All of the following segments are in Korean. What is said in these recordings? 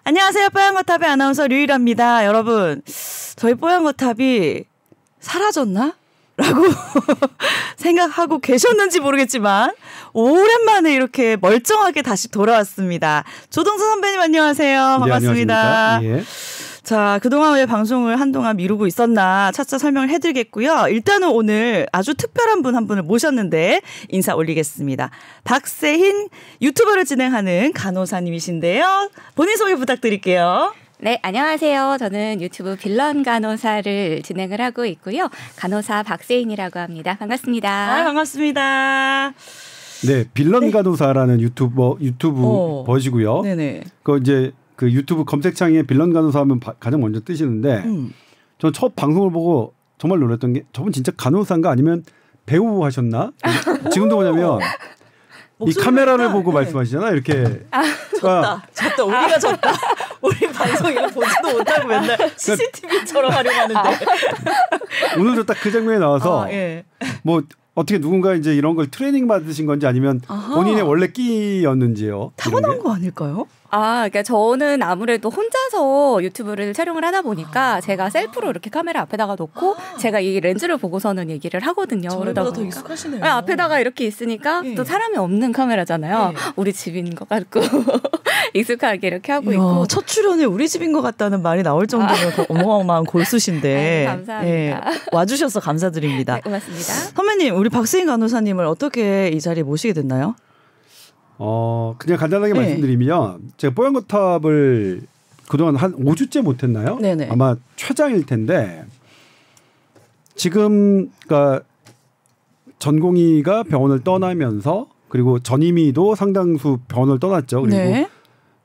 안녕하세요. 뽀얀거탑의 아나운서 류일합니다. 여러분, 저희 뽀얀거탑이 사라졌나? 라고 생각하고 계셨는지 모르겠지만 오랜만에 이렇게 멀쩡하게 다시 돌아왔습니다. 조동수 선배님 안녕하세요. 반갑습니다. 네, 자, 그동안 왜 방송을 한동안 미루고 있었나 차차 설명을 해드리겠고요. 일단은 오늘 아주 특별한 분 한 분을 모셨는데 인사 올리겠습니다. 박세힌 유튜버를 진행하는 간호사님이신데요. 본인 소개 부탁드릴게요. 네, 안녕하세요. 저는 유튜브 빌런 간호사를 진행을 하고 있고요. 간호사 박세인이라고 합니다. 반갑습니다. 아, 반갑습니다. 네, 빌런 간호사라는 유튜브 버시고요. 네네. 그 유튜브 검색창에 빌런 간호사 하면 가장 먼저 뜨시는데 전 첫 방송을 보고 정말 놀랐던 게 저분 진짜 간호사인가 아니면 배우 하셨나? 지금도 뭐냐면 이 카메라를 보고 말씀하시잖아요. 이렇게. 졌다. 우리가 졌다. 우리 방송 이거 보지도 못하고 맨날 CCTV처럼 하려고 하는데. 오늘도 딱 그 장면에 나와서 뭐 어떻게 누군가 이제 이런 걸 트레이닝 받으신 건지 아니면 본인의 원래 끼였는지요. 타고난 거 아닐까요? 그러니까 저는 아무래도 혼자서 유튜브를 촬영을 하다 보니까 제가 셀프로 이렇게 카메라 앞에다가 놓고 제가 이 렌즈를 보고서는 얘기를 하거든요. 저보다 더 익숙하시네요. 앞에다가 이렇게 있으니까 또 사람이 없는 카메라잖아요. 우리 집인 것 같고 익숙하게 이렇게 하고 있고. 첫 출연에 우리 집인 것 같다는 말이 나올 정도면 어마어마한 골수신데. 감사합니다. 와주셔서 감사드립니다. 네, 고맙습니다. 선배님, 우리 박세인 간호사님을 어떻게 이 자리에 모시게 됐나요? 그냥 간단하게 말씀드리면 제가 뽀얀거탑을 그동안 한 5주째 못했나요? 네네. 아마 최장일 텐데 지금 그러니까 전공의가 병원을 떠나면서 그리고 전임의도 상당수 병원을 떠났죠. 그리고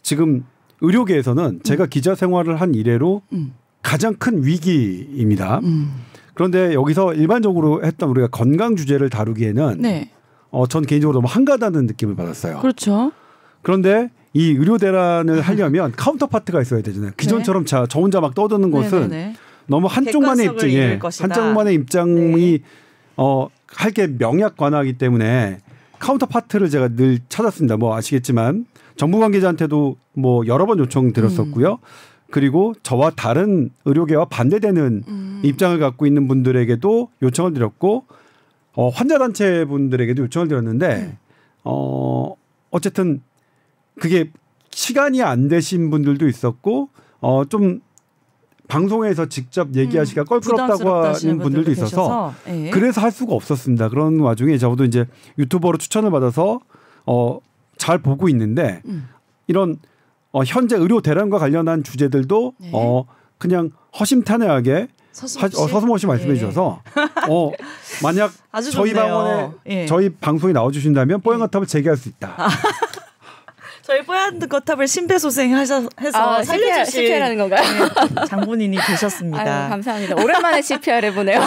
지금 의료계에서는 제가 기자 생활을 한 이래로 가장 큰 위기입니다. 그런데 여기서 일반적으로 했던 우리가 건강 주제를 다루기에는 전 개인적으로 너무 한가하다는 느낌을 받았어요. 그렇죠. 그런데 이 의료 대란을 하려면 카운터파트가 있어야 되잖아요. 기존처럼 저 혼자 막 떠드는 것은 너무 한쪽만의 입장이 할 게 명약 관하기 때문에 카운터파트를 제가 늘 찾았습니다. 뭐 아시겠지만 정부 관계자한테도 뭐 여러 번 요청드렸었고요. 그리고 저와 다른 의료계와 반대되는 입장을 갖고 있는 분들에게도 요청을 드렸고 환자단체 분들에게도 요청을 드렸는데 어쨌든 그게 시간이 안 되신 분들도 있었고 좀 방송에서 직접 얘기하시기가 껄끄럽다고 하는 분들도 있어서 그래서 할 수가 없었습니다. 그런 와중에 저도 이제 유튜버로 추천을 받아서 잘 보고 있는데 이런 현재 의료 대란과 관련한 주제들도 그냥 허심탄회하게 서슴없이 말씀해 주셔서 만약 저희 방송에 저희 방송에 나와주신다면 뽀얀거탑을 재개할 수 있다. 저희 뽀얀거탑을 심폐소생해서 살려주신 CPR하는 건가요? 장본인이 되셨습니다. 아유, 감사합니다. 오랜만에 CPR 해보네요.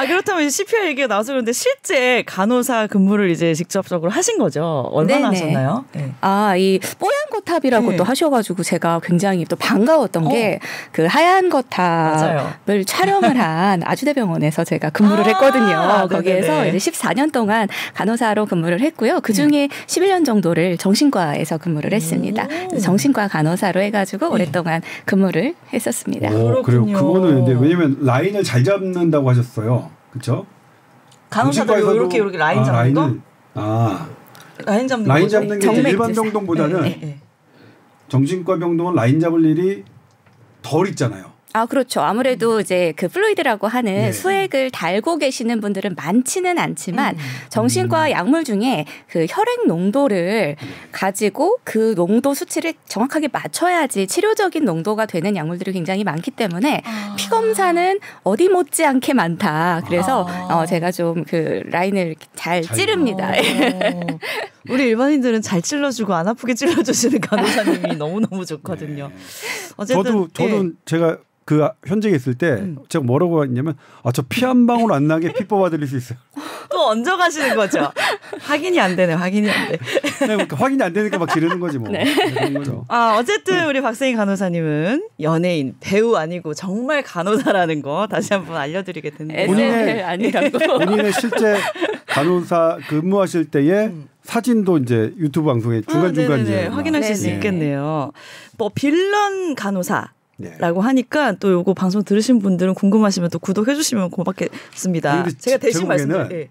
그렇다면 CPR 얘기가 나와서 그런데 실제 간호사 근무를 이제 직접적으로 하신 거죠? 얼마나 하셨나요? 이 뽀얀거탑이라고 또 하셔가지고 제가 굉장히 또 반가웠던 게 그 하얀 거탑을 촬영을 한 아주대병원에서 제가 근무를 했거든요. 거기에서 이제 14년 동안 간호사로 근무를 했고요. 그 중에 11년 정도를 정신과에서 근무를 했습니다. 정신과 간호사로 해가지고 오랫동안 근무를 했었습니다. 그래요. 그거는 근데 왜냐면 라인을 잘 잡는다고 하셨어요. 그렇죠? 간호사도 이렇게 라인 잡는 거? 라인 잡는 게 일반 병동보다는 정신과 병동은 라인 잡을 일이 덜 있잖아요. 그렇죠. 아무래도 이제 그 플루이드라고 하는 수액을 달고 계시는 분들은 많지는 않지만 정신과 약물 중에 그 혈액 농도를 가지고 그 농도 수치를 정확하게 맞춰야지 치료적인 농도가 되는 약물들이 굉장히 많기 때문에 피 검사는 어디 못지않게 많다. 그래서 제가 좀 그 라인을 잘 찌릅니다. 우리 일반인들은 잘 찔러주고 안 아프게 찔러주시는 간호사님이 너무너무 좋거든요. 어쨌든 저도 제가 그 현직에 있을 때 제가 뭐라고 했냐면 저 피 한 방울 안 나게 피 뽑아드릴 수 있어요. 또 얹어가시는 거죠. 확인이 안 되네. 확인이 안 돼. 확인이 안 되니까 막 지르는 거지 뭐. 그런 거죠. 어쨌든 우리 박세인 간호사님은 연예인, 배우 아니고 정말 간호사라는 거 다시 한번 알려드리게 됐네요. 본인의 실제 간호사 근무하실 때의 사진도 이제 유튜브 방송에 중간중간 이제 확인하실 수 있겠네요. 뭐 빌런 간호사라고 하니까 또 요거 방송 들으신 분들은 궁금하시면 또 구독해 주시면 고맙겠습니다. 제가 대신 말씀드릴게요.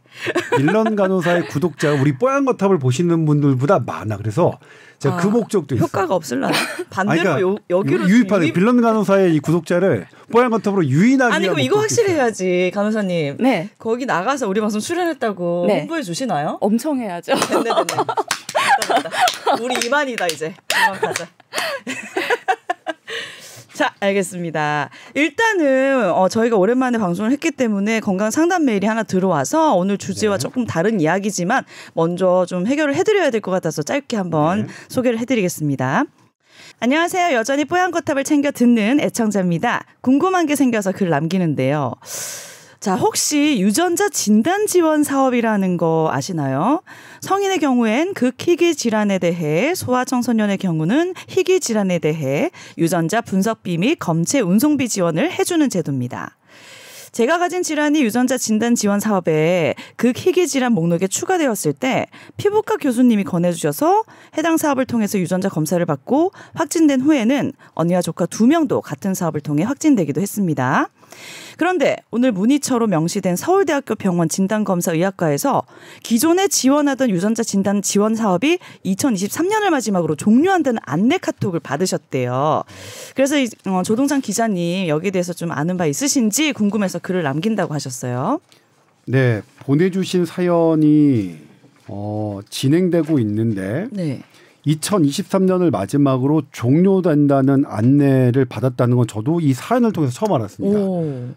빌런 간호사의 구독자가 우리 뽀얀거탑을 보시는 분들보다 많아. 그래서 제가 그 목적도 있어요. 효과가 없을라나? 반대로 그러니까 여기로 유입하는 빌런 간호사의 이 구독자를 뽀얀거탑으로 유인하기 아니 그럼 이거 확실히 해야지 간호사님. 네. 거기 나가서 우리 방송 출연했다고 네. 홍보해 주시나요? 엄청 해야죠. 됐네. 우리 이만이다 이제. 이만 가자. 자, 알겠습니다. 일단은 저희가 오랜만에 방송을 했기 때문에 건강 상담 메일이 하나 들어와서 오늘 주제와 조금 다른 이야기지만 먼저 좀 해결을 해드려야 될 것 같아서 짧게 한번 소개를 해드리겠습니다. 안녕하세요. 여전히 뽀얀거탑을 챙겨 듣는 애청자입니다. 궁금한 게 생겨서 글 남기는데요. 자, 혹시 유전자 진단 지원 사업이라는 거 아시나요? 성인의 경우엔 극희귀 질환에 대해, 소아청소년의 경우는 희귀 질환에 대해 유전자 분석비 및 검체 운송비 지원을 해주는 제도입니다. 제가 가진 질환이 유전자 진단 지원 사업에 극희귀 질환 목록에 추가되었을 때 피부과 교수님이 권해주셔서 해당 사업을 통해서 유전자 검사를 받고 확진된 후에는 언니와 조카 2명도 같은 사업을 통해 확진되기도 했습니다. 그런데 오늘 문의처로 명시된 서울대학교 병원 진단검사의학과에서 기존에 지원하던 유전자 진단 지원 사업이 2023년을 마지막으로 종료한다는 안내 카톡을 받으셨대요. 그래서 조동찬 기자님 여기에 대해서 좀 아는 바 있으신지 궁금해서 글을 남긴다고 하셨어요. 네, 보내주신 사연이 진행되고 있는데 네. 2023년을 마지막으로 종료된다는 안내를 받았다는 건 저도 이 사연을 통해서 처음 알았습니다.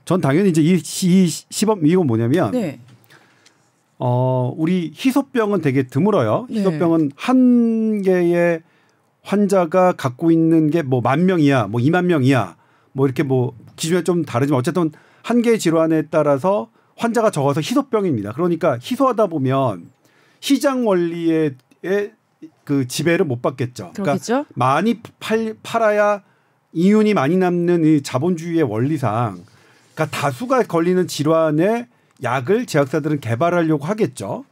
전 당연히 이제 이 시범 이건 뭐냐면 네. 우리 희소병은 되게 드물어요. 네. 희소병은 한 개의 환자가 갖고 있는 게 뭐 10,000명이야, 뭐 20,000명이야, 뭐 이렇게 뭐 기준에 좀 다르지만 어쨌든 한 개의 질환에 따라서 환자가 적어서 희소병입니다. 그러니까 희소하다 보면 시장 원리의 그 지배를 못 받겠죠. 그렇겠죠? 그러니까 많이 팔아야 이윤이 많이 남는 이 자본주의의 원리상, 그러니까 다수가 걸리는 질환의 약을 제약사들은 개발하려고 하겠죠.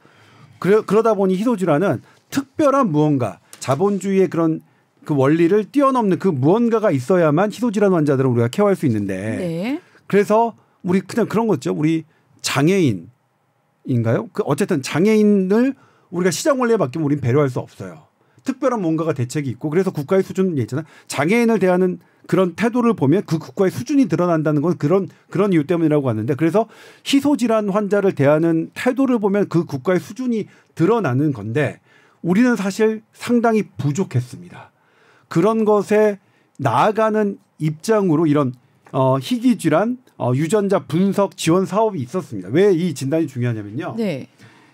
그러다 보니 희소질환은 특별한 무언가, 자본주의의 그런 그 원리를 뛰어넘는 그 무언가가 있어야만 희소질환 환자들은 우리가 케어할 수 있는데, 네. 그래서 우리 그냥 그런 거죠. 우리 장애인인가요? 그 어쨌든 장애인을 우리가 시장 원리에 맡기면 우리는 배려할 수 없어요. 특별한 뭔가가 대책이 있고, 그래서 국가의 수준이 있잖아요. 장애인을 대하는 그런 태도를 보면 그 국가의 수준이 드러난다는 건 그런 이유 때문이라고 하는데, 그래서 희소질환 환자를 대하는 태도를 보면 그 국가의 수준이 드러나는 건데 우리는 사실 상당히 부족했습니다. 그런 것에 나아가는 입장으로 이런 희귀질환 유전자 분석 지원 사업이 있었습니다. 왜 이 진단이 중요하냐면요. 네.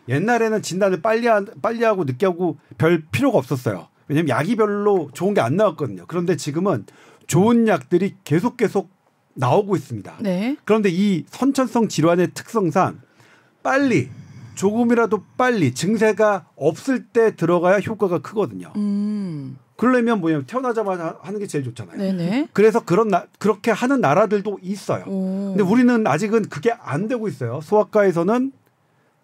옛날에는 진단을 빨리 하고 늦게 하고 별 필요가 없었어요. 왜냐하면 약이 별로 좋은 게 안 나왔거든요. 그런데 지금은 좋은 약들이 계속 나오고 있습니다. 네. 그런데 이 선천성 질환의 특성상 빨리, 조금이라도 빨리 증세가 없을 때 들어가야 효과가 크거든요. 그러려면 뭐냐면 태어나자마자 하는 게 제일 좋잖아요. 네네. 그래서 그렇게 하는 나라들도 있어요. 근데 우리는 아직은 그게 안 되고 있어요. 소아과에서는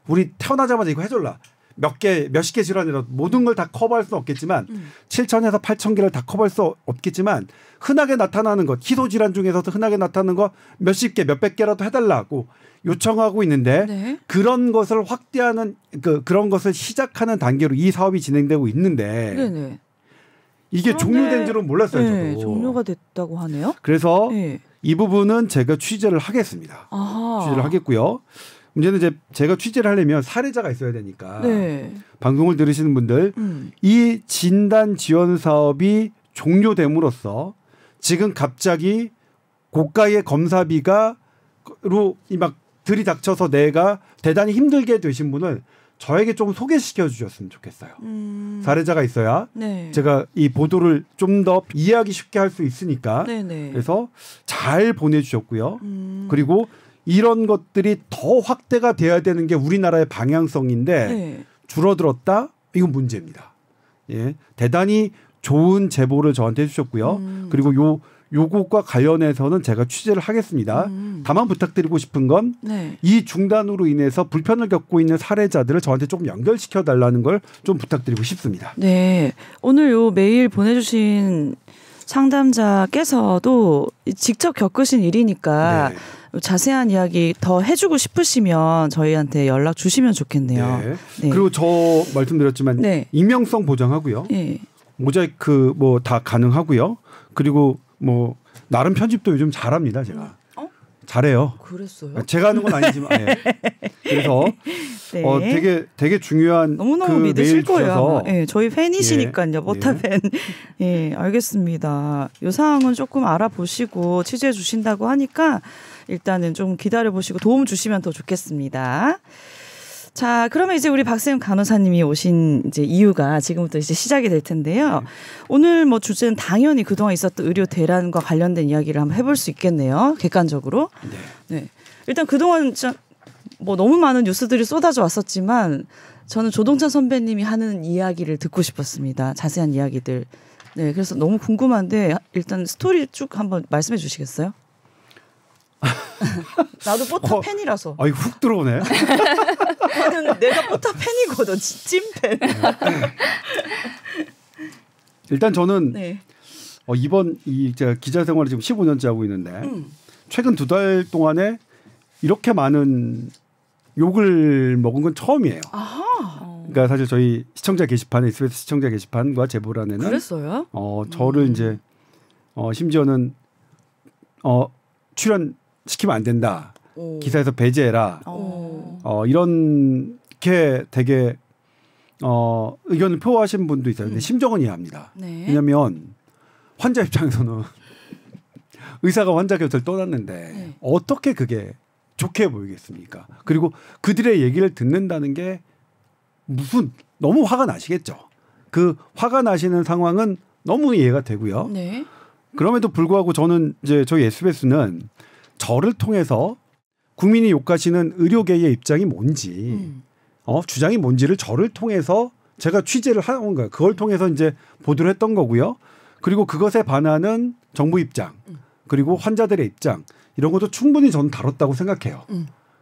우리 태어나자마자 이거 해줄라. 몇십 개 질환이라도 모든 걸 다 커버할 수는 없겠지만 7,000에서 8,000개를 다 커버할 수 없겠지만 흔하게 나타나는 것, 희소질환 중에서도 흔하게 나타나는 거 몇십 개, 몇백 개라도 해달라고 요청하고 있는데 네. 그런 것을 확대하는 그런 것을 시작하는 단계로 이 사업이 진행되고 있는데 네네. 이게 종료된 줄은 몰랐어요. 네, 저도. 종료가 됐다고 하네요. 그래서 네. 이 부분은 제가 취재를 하겠습니다. 아하. 취재를 하겠고요. 문제는 이제 제가 취재를 하려면 사례자가 있어야 되니까 네. 방송을 들으시는 분들 이 진단 지원 사업이 종료됨으로써 지금 갑자기 고가의 검사비가로 막 들이닥쳐서 내가 대단히 힘들게 되신 분을 저에게 좀 소개시켜 주셨으면 좋겠어요. 사례자가 있어야 네. 제가 이 보도를 좀 더 이해하기 쉽게 할 수 있으니까. 네네. 그래서 잘 보내주셨고요. 그리고 이런 것들이 더 확대가 돼야 되는 게 우리나라의 방향성인데 네. 줄어들었다? 이건 문제입니다. 예, 대단히 좋은 제보를 저한테 해주셨고요. 그리고 요것과 관련해서는 제가 취재를 하겠습니다. 다만 부탁드리고 싶은 건 이 중단으로 인해서 불편을 겪고 있는 사례자들을 저한테 조금 연결시켜 달라는 걸 좀 부탁드리고 싶습니다. 네. 오늘 요 메일 보내주신 상담자께서도 직접 겪으신 일이니까 네. 자세한 이야기 더 해주고 싶으시면 저희한테 연락 주시면 좋겠네요. 네. 네. 그리고 저 말씀드렸지만 네. 익명성 보장하고요. 네. 모자이크 뭐 다 가능하고요. 그리고 뭐 나름 편집도 요즘 잘합니다. 제가 잘해요. 그랬어요? 제가 하는 건 아니지만 네. 그래서 네. 되게 중요한 너무너무 그 믿으실 거예요. 네, 저희 팬이시니까요. 모타 팬. 예, 알겠습니다. 이 상황은 조금 알아보시고 취재해 주신다고 하니까 일단은 좀 기다려 보시고 도움 주시면 더 좋겠습니다. 자, 그러면 이제 우리 박세훈 간호사님이 오신 이제 이유가 지금부터 이제 시작이 될 텐데요. 네. 오늘 뭐 주제는 당연히 그동안 있었던 의료 대란과 관련된 이야기를 한번 해볼 수 있겠네요. 객관적으로. 네. 네. 일단 그동안 뭐 너무 많은 뉴스들이 쏟아져 왔었지만 저는 조동찬 선배님이 하는 이야기를 듣고 싶었습니다. 자세한 이야기들. 네, 그래서 너무 궁금한데 일단 스토리 쭉 한번 말씀해 주시겠어요? 나도 뽀타 팬이라서. 이거 훅 들어오네. 내가 뽀타 팬이거든. 찐팬. 일단 저는 이번 제가 기자 생활을 지금 15년째 하고 있는데 최근 2달 동안에 이렇게 많은 욕을 먹은 건 처음이에요. 아하. 그러니까 사실 저희 시청자 게시판에 SBS 시청자 게시판과 제보란에는 그랬어요? 저를 이제 심지어는 출연시키면 안 된다. 기사에서 배제해라. 이렇게 되게 의견을 표하신 분도 있어요. 근데 심정은 이해합니다. 네. 왜냐하면 환자 입장에서는 의사가 환자 곁을 떠났는데 어떻게 그게 좋게 보이겠습니까? 그리고 그들의 얘기를 듣는다는 게 무슨 너무 화가 나시겠죠. 그 화가 나시는 상황은 너무 이해가 되고요. 네. 그럼에도 불구하고 저는 이제 저희 SBS는 저를 통해서 국민이 욕하시는 의료계의 입장이 뭔지, 주장이 뭔지를 저를 통해서 제가 취재를 한 거예요. 그걸 통해서 이제 보도를 했던 거고요. 그리고 그것에 반하는 정부 입장, 그리고 환자들의 입장 이런 것도 충분히 저는 다뤘다고 생각해요.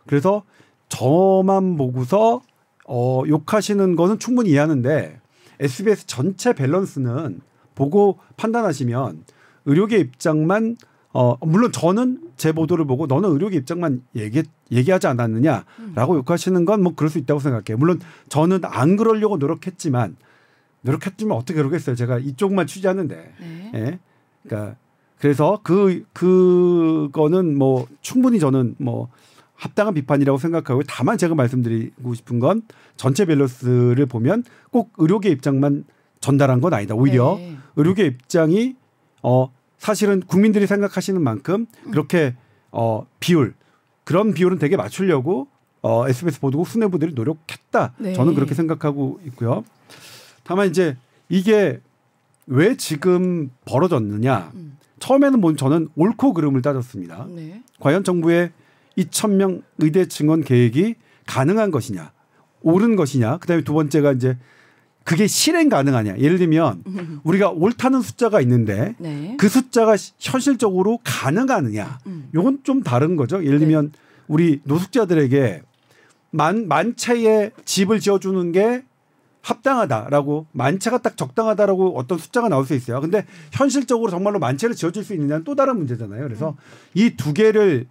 그래서 저만 보고서 욕하시는 거는 충분히 이해하는데 SBS 전체 밸런스는 보고 판단하시면 의료계 입장만 물론 저는 제 보도를 보고 너는 의료계 입장만 얘기하지 않았느냐라고 욕하시는 건 뭐 그럴 수 있다고 생각해요. 물론 저는 안 그러려고 노력했지만 어떻게 그러겠어요. 제가 이쪽만 취재하는데. 네. 예. 그러니까 그래서 그거는 뭐 충분히 저는 뭐 합당한 비판이라고 생각하고 다만 제가 말씀드리고 싶은 건 전체 밸런스를 보면 꼭 의료계 입장만 전달한 건 아니다. 오히려 네. 의료계 입장이 사실은 국민들이 생각하시는 만큼 그렇게 그런 비율은 되게 맞추려고 SBS 보도국 수뇌부들이 노력했다. 네. 저는 그렇게 생각하고 있고요. 다만 이제 이게 왜 지금 벌어졌느냐. 처음에는 저는 옳고 그름을 따졌습니다. 네. 과연 정부의 2,000명 의대 증원 계획이 가능한 것이냐, 옳은 것이냐. 그다음에 두 번째가 이제 그게 실행 가능하냐. 예를 들면 우리가 옳다는 숫자가 있는데 네. 그 숫자가 현실적으로 가능하느냐. 이건 좀 다른 거죠. 예를 들면 네. 우리 노숙자들에게 만 채의 집을 지어주는 게 합당하다라고 만 채가 딱 적당하다라고 어떤 숫자가 나올 수 있어요. 근데 현실적으로 정말로 만 채를 지어줄 수 있느냐는 또 다른 문제잖아요. 그래서 이 두 개를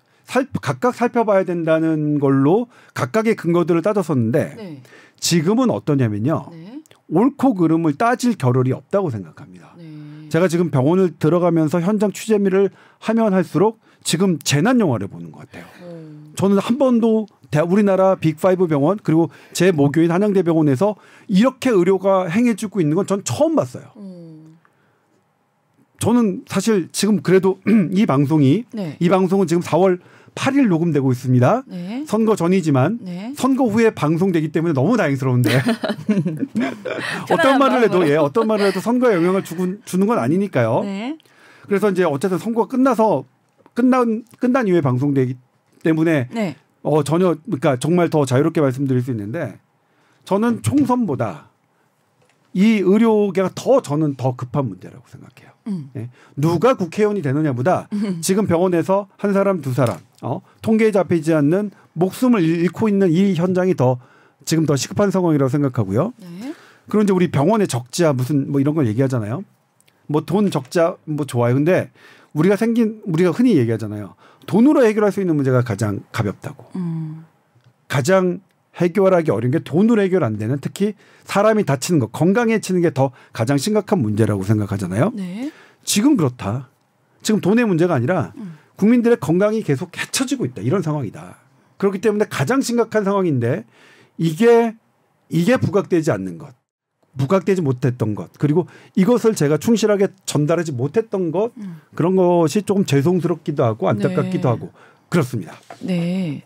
각각 살펴봐야 된다는 걸로 각각의 근거들을 따졌었는데 네. 지금은 어떠냐면요. 네. 옳고 그름을 따질 겨를이 없다고 생각합니다. 네. 제가 지금 병원을 들어가면서 현장 취재를 하면 할수록 지금 재난 영화를 보는 것 같아요. 저는 한 번도 우리나라 빅5 병원 그리고 제 모교인 한양대병원에서 이렇게 의료가 행해지고 있는 건 전 처음 봤어요. 저는 사실 지금 그래도 이 방송은 지금 4월 8일 녹음되고 있습니다. 네. 선거 전이지만 네. 선거 후에 방송되기 때문에 너무 다행스러운데 어떤 말을 해도 선거에 영향을 주는 건 아니니까요. 네. 그래서 이제 어쨌든 선거가 끝난 이후에 방송되기 때문에 네. 그러니까 정말 더 자유롭게 말씀드릴 수 있는데 저는 총선보다 이 의료계가 저는 더 급한 문제라고 생각해요. 예. 누가 국회의원이 되느냐보다 지금 병원에서 한 사람 두 사람 통계에 잡히지 않는 목숨을 잃고 있는 이 현장이 지금 더 시급한 상황이라고 생각하고요. 네. 그리고 이제 우리 병원의 적자 무슨 뭐 이런 걸 얘기하잖아요. 뭐 돈 적자 뭐 좋아요. 근데 우리가 흔히 얘기하잖아요. 돈으로 해결할 수 있는 문제가 가장 가볍다고. 가장 해결하기 어려운 게 돈으로 해결 안 되는 특히 사람이 다치는 것, 건강해지는 게 더 가장 심각한 문제라고 생각하잖아요. 네. 지금 그렇다. 지금 돈의 문제가 아니라 국민들의 건강이 계속 해쳐지고 있다. 이런 상황이다. 그렇기 때문에 가장 심각한 상황인데 이게 부각되지 않는 것. 부각되지 못했던 것. 그리고 이것을 제가 충실하게 전달하지 못했던 것. 그런 것이 조금 죄송스럽기도 하고 안타깝기도 네. 하고 그렇습니다. 네.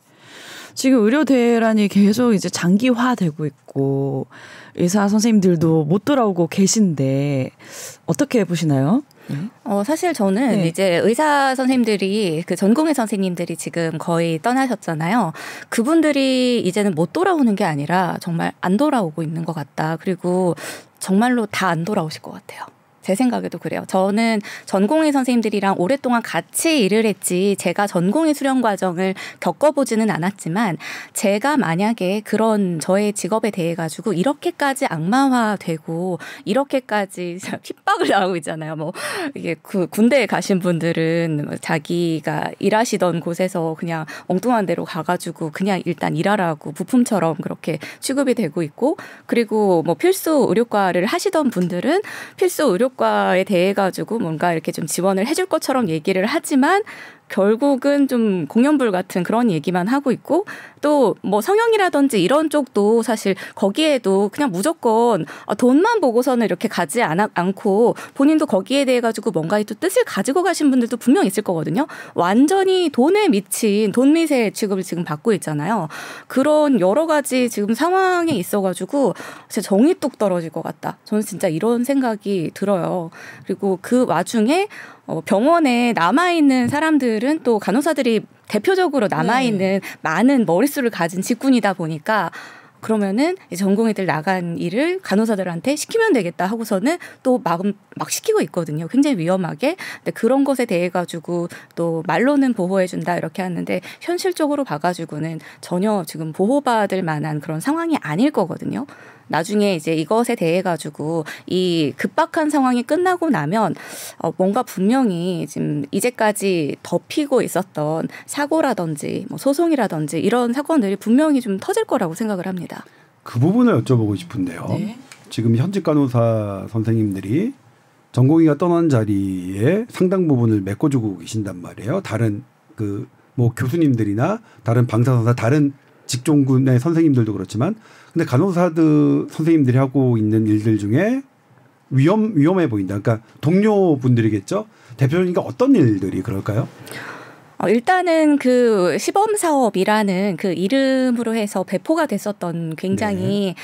지금 의료 대란이 계속 이제 장기화되고 있고 의사 선생님들도 못 돌아오고 계신데 어떻게 보시나요? 사실 저는 네. 이제 의사 선생님들이 그 전공의 선생님들이 지금 거의 떠나셨잖아요. 그분들이 이제는 못 돌아오는 게 아니라 정말 안 돌아오고 있는 것 같다. 그리고 정말로 다 안 돌아오실 것 같아요. 제 생각에도 그래요. 저는 전공의 선생님들이랑 오랫동안 같이 일을 했지 제가 전공의 수련 과정을 겪어보지는 않았지만 제가 만약에 그런 저의 직업에 대해 가지고 이렇게까지 악마화되고 이렇게까지 핍박을 당하고 있잖아요. 뭐 이게 그 군대에 가신 분들은 자기가 일하시던 곳에서 그냥 엉뚱한 데로 가가지고 그냥 일단 일하라고 부품처럼 그렇게 취급이 되고 있고 그리고 뭐 필수 의료과를 하시던 분들은 필수 의료과에 대해 가지고 뭔가 이렇게 좀 지원을 해줄 것처럼 얘기를 하지만 결국은 좀 공연불 같은 그런 얘기만 하고 있고 또 뭐 성형이라든지 이런 쪽도 사실 거기에도 그냥 무조건 돈만 보고서는 이렇게 가지 않고 본인도 거기에 대해 가지고 뭔가 또 뜻을 가지고 가신 분들도 분명 있을 거거든요. 완전히 돈에 미친 돈미세 취급을 지금 받고 있잖아요. 그런 여러 가지 지금 상황에 있어가지고 진짜 정이 뚝 떨어질 것 같다. 저는 진짜 이런 생각이 들어요. 그리고 그 와중에 병원에 남아있는 사람들은 또 간호사들이 대표적으로 남아있는 많은 머릿수를 가진 직군이다 보니까 그러면은 전공의들 나간 일을 간호사들한테 시키면 되겠다 하고서는 또 막 시키고 있거든요. 굉장히 위험하게. 근데 그런 것에 대해 가지고 또 말로는 보호해준다 이렇게 하는데 현실적으로 봐가지고는 전혀 지금 보호받을 만한 그런 상황이 아닐 거거든요. 나중에 이제 이것에 대해 가지고 이 급박한 상황이 끝나고 나면 뭔가 분명히 지금 이제까지 덮이고 있었던 사고라든지 뭐 소송이라든지 이런 사건들이 분명히 좀 터질 거라고 생각을 합니다. 그 부분을 여쭤보고 싶은데요. 네. 지금 현직 간호사 선생님들이 전공의가 떠난 자리에 상당 부분을 메꿔주고 계신단 말이에요. 다른 그 뭐 교수님들이나 다른 방사선사 다른 직종군의 선생님들도 그렇지만 근데 간호사들 선생님들이 하고 있는 일들 중에 위험해 보인다. 그러니까 동료분들이겠죠. 대표적인 게 어떤 일들이 그럴까요? 일단은 그 시범 사업이라는 그 이름으로 해서 배포가 됐었던 굉장히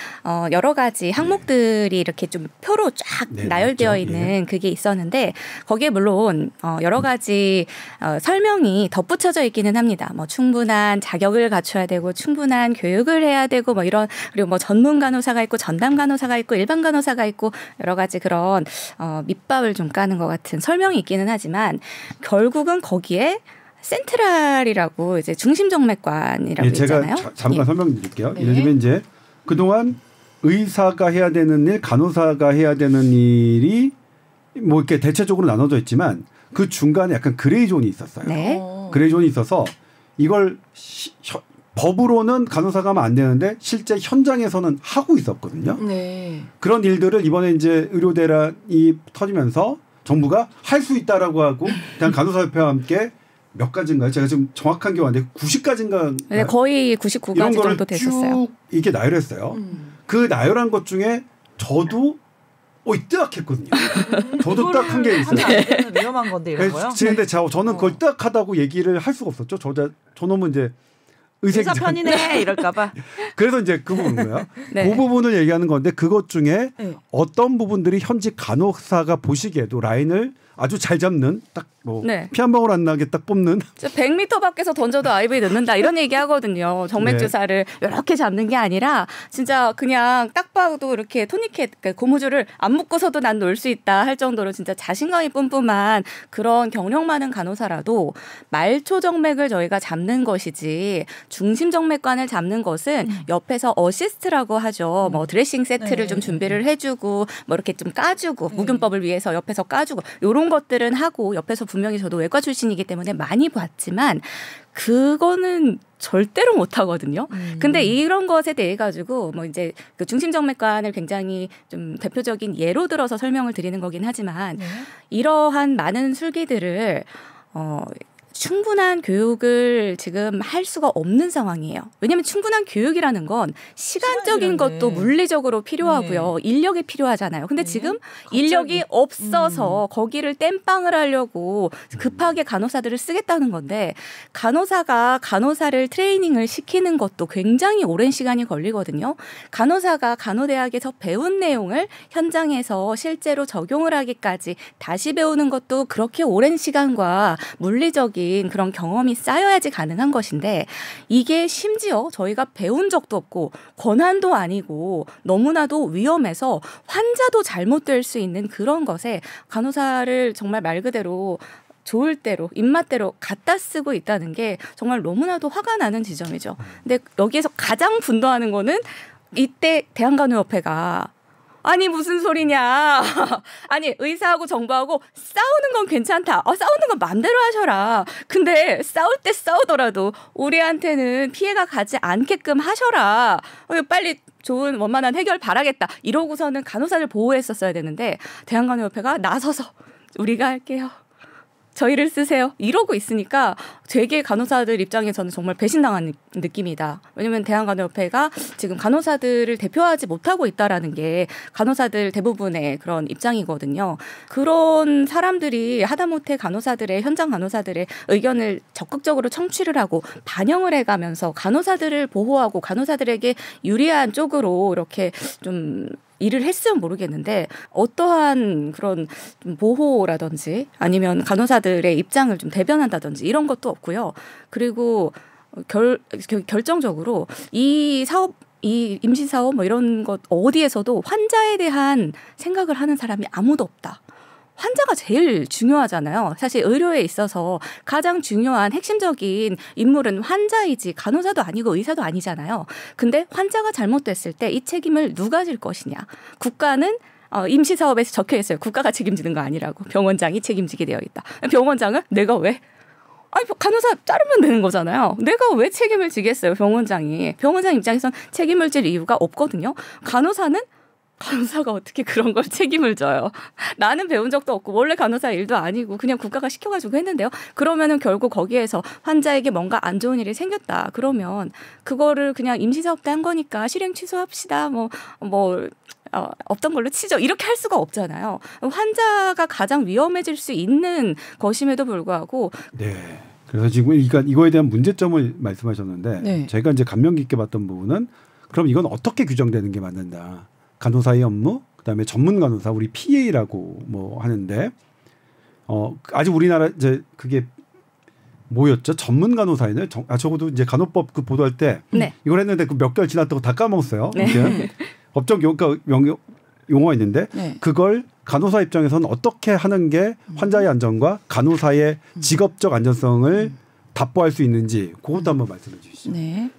여러 가지 항목들이 이렇게 좀 표로 쫙 나열되어 있는 그게 있었는데 거기에 물론 여러 가지 설명이 덧붙여져 있기는 합니다. 뭐 충분한 자격을 갖춰야 되고 충분한 교육을 해야 되고 뭐 이런 그리고 뭐 전문 간호사가 있고 전담 간호사가 있고 일반 간호사가 있고 여러 가지 그런 밑밥을 좀 까는 것 같은 설명이 있기는 하지만 결국은 거기에 센트럴이라고 이제 중심정맥관이라고 있잖아요. 제가 잠깐 설명드릴게요. 네. 예를 들면 이제 그동안 의사가 해야 되는 일, 간호사가 해야 되는 일이 뭐 이렇게 대체적으로 나눠져 있지만 그 중간에 약간 그레이존이 있었어요. 네. 그레이존이 있어서 이걸 법으로는 간호사가 하면 안 되는데 실제 현장에서는 하고 있었거든요. 네. 그런 일들을 이번에 이제 의료대란이 터지면서 정부가 할 수 있다라고 하고 그냥 간호사협회와 함께 몇 가지인가요? 제가 지금 정확한 게 왔는데 90가지인가? 네, 거의 99가지 정도 됐었어요. 쭉 이렇게 나열했어요. 그 나열한 것 중에 저도 뜨악했거든요. 저도 딱한 게 있어요. 위험한 건데 이런 거요? 근데 저는 그걸 딱하다고 얘기를 할 수가 없었죠. 저놈은 이제 의사 편이네 이럴까봐. 그래서 이제 그 부분이에요. 네. 그 부분을 얘기하는 건데 그것 중에 네. 어떤 부분들이 현직 간호사가 보시기에도 라인을 아주 잘 잡는 딱 뭐 피 한 방울 안 나게 딱 뽑는 100m 밖에서 던져도 IV 넣는다 이런 얘기 하거든요. 정맥 네. 주사를 이렇게 잡는 게 아니라 진짜 그냥 딱 봐도 이렇게 토니켓 그러니까 고무줄을 안 묶어서도 난 놓을 수 있다 할 정도로 진짜 자신감이 뿜뿜한 그런 경력 많은 간호사라도 말초 정맥을 저희가 잡는 것이지 중심 정맥관을 잡는 것은 옆에서 어시스트라고 하죠. 뭐 드레싱 세트를 좀 준비를 해주고 뭐 이렇게 좀 까주고 묵윤법을 위해서 옆에서 까주고 이런 것들은 하고 옆에서 분명히 저도 외과 출신이기 때문에 많이 봤지만 그거는 절대로 못 하거든요. 근데 이런 것에 대해 가지고 뭐 이제 그 중심정맥관을 굉장히 좀 대표적인 예로 들어서 설명을 드리는 거긴 하지만 이러한 많은 술기들을 충분한 교육을 지금 할 수가 없는 상황이에요. 왜냐하면 충분한 교육이라는 건 시간적인 것도 물리적으로 필요하고요. 인력이 필요하잖아요. 근데 지금 인력이 없어서 거기를 땜빵을 하려고 급하게 간호사들을 쓰겠다는 건데 간호사가 간호사를 트레이닝을 시키는 것도 굉장히 오랜 시간이 걸리거든요. 간호사가 간호대학에서 배운 내용을 현장에서 실제로 적용을 하기까지 다시 배우는 것도 그렇게 오랜 시간과 물리적인 그런 경험이 쌓여야지 가능한 것인데 이게 심지어 저희가 배운 적도 없고 권한도 아니고 너무나도 위험해서 환자도 잘못될 수 있는 그런 것에 간호사를 정말 말 그대로 좋을 대로 입맛대로 갖다 쓰고 있다는 게 정말 너무나도 화가 나는 지점이죠. 근데 여기에서 가장 분노하는 거는 이때 대한간호협회가 아니 무슨 소리냐. 아니 의사하고 정부하고 싸우는 건 괜찮다. 싸우는 건 마음대로 하셔라. 근데 싸울 때 싸우더라도 우리한테는 피해가 가지 않게끔 하셔라. 빨리 좋은 원만한 해결 바라겠다. 이러고서는 간호사를 보호했었어야 되는데 대한간호협회가 나서서 우리가 할게요. 저희를 쓰세요. 이러고 있으니까 되게 간호사들 입장에서는 정말 배신당한 느낌이다. 왜냐하면 대한간호협회가 지금 간호사들을 대표하지 못하고 있다라는 게 간호사들 대부분의 그런 입장이거든요. 그런 사람들이 하다못해 간호사들의 현장 간호사들의 의견을 적극적으로 청취를 하고 반영을 해가면서 간호사들을 보호하고 간호사들에게 유리한 쪽으로 이렇게 좀 일을 했으면 모르겠는데 어떠한 그런 좀 보호라든지 아니면 간호사들의 입장을 좀 대변한다든지 이런 것도 없고요. 그리고 결정적으로 이 사업 이 임신사업 뭐 이런 것 어디에서도 환자에 대한 생각을 하는 사람이 아무도 없다. 환자가 제일 중요하잖아요. 사실 의료에 있어서 가장 중요한 핵심적인 인물은 환자이지 간호사도 아니고 의사도 아니잖아요. 근데 환자가 잘못됐을 때 이 책임을 누가 질 것이냐. 국가는 임시사업에서 적혀 있어요. 국가가 책임지는 거 아니라고. 병원장이 책임지게 되어 있다. 병원장은 내가 왜? 아니 간호사 자르면 되는 거잖아요. 내가 왜 책임을 지겠어요. 병원장 입장에선 책임을 질 이유가 없거든요. 간호사가 어떻게 그런 걸 책임을 져요. 나는 배운 적도 없고 원래 간호사 일도 아니고 그냥 국가가 시켜가지고 했는데요. 그러면은 결국 거기에서 환자에게 뭔가 안 좋은 일이 생겼다. 그러면 그거를 그냥 임시사업 때 한 거니까 실행 취소합시다. 없던 걸로 치죠. 이렇게 할 수가 없잖아요. 환자가 가장 위험해질 수 있는 것임에도 불구하고. 네. 그래서 지금 이거에 대한 문제점을 말씀하셨는데 네. 제가 이제 감명 깊게 봤던 부분은 그럼 이건 어떻게 규정되는 게 맞는다. 간호사의 업무, 그다음에 전문 간호사, 우리 PA라고 뭐 하는데 아직 우리나라 이제 그게 뭐였죠? 전문 간호사에는 적어도 이제 간호법 그 보도할 때 네. 이걸 했는데 그 몇 개월 지났다고 다 까먹었어요. 네. 법적 용어가 있는데 그걸 간호사 입장에서는 어떻게 하는 게 환자의 안전과 간호사의 직업적 안전성을 답보할 수 있는지 그것도 한번 말씀해 주시죠. 네.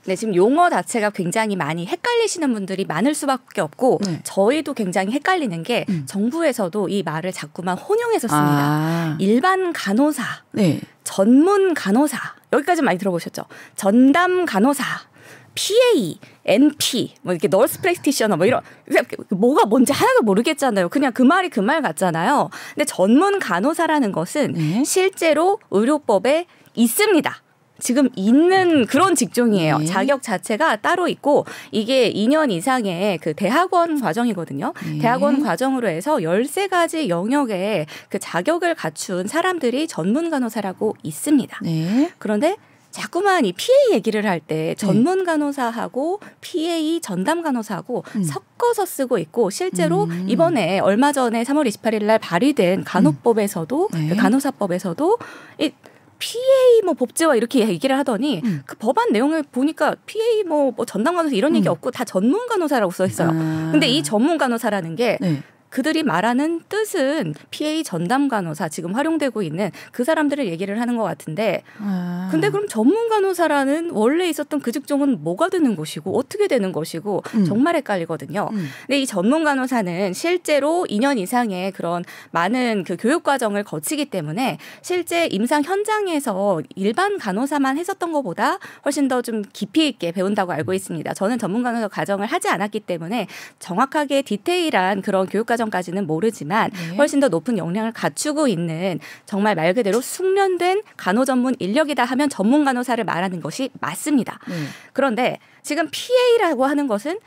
네, 지금 용어 자체가 굉장히 많이 헷갈리시는 분들이 많을 수밖에 없고 저희도 굉장히 헷갈리는 게 정부에서도 이 말을 자꾸만 혼용해서 씁니다. 일반 간호사, 전문 간호사 여기까지 많이 들어보셨죠? 전담 간호사, PA, NP, 뭐 이렇게 널스 프랙티셔너 뭐 이런 뭐가 뭔지 하나도 모르겠잖아요. 그냥 그 말이 그 말 같잖아요. 근데 전문 간호사라는 것은 실제로 의료법에 있습니다. 지금 있는 그런 직종이에요. 자격 자체가 따로 있고 이게 2년 이상의 그 대학원 과정이거든요. 대학원 과정으로 해서 13가지 영역에 그 자격을 갖춘 사람들이 전문 간호사라고 있습니다. 그런데 자꾸만 이 PA 얘기를 할 때 전문 간호사하고 PA 전담 간호사하고 섞어서 쓰고 있고 실제로 이번에 얼마 전에 3월 28일 날 발의된 간호법에서도 그 간호사법에서도 이 PA 뭐 법제화 이렇게 얘기를 하더니 그 법안 내용을 보니까 PA 뭐 전담 간호사 이런 얘기 없고 다 전문 간호사라고 써 있어요. 근데 이 전문 간호사라는 게 그들이 말하는 뜻은 PA 전담 간호사 지금 활용되고 있는 그 사람들을 얘기를 하는 것 같은데 근데 그럼 전문 간호사라는 원래 있었던 그 직종은 뭐가 되는 것이고 어떻게 되는 것이고 정말 헷갈리거든요. 근데 이 전문 간호사는 실제로 2년 이상의 그런 많은 그 교육 과정을 거치기 때문에 실제 임상 현장에서 일반 간호사만 했었던 것보다 훨씬 더 좀 깊이 있게 배운다고 알고 있습니다. 저는 전문 간호사 과정을 하지 않았기 때문에 정확하게 디테일한 그런 교육 과정까지는 모르지만 훨씬 더 높은 역량을 갖추고 있는 정말 말 그대로 숙련된 간호 전문 인력이다 하면 전문 간호사를 말하는 것이 맞습니다. 그런데 지금 PA라고 하는 것은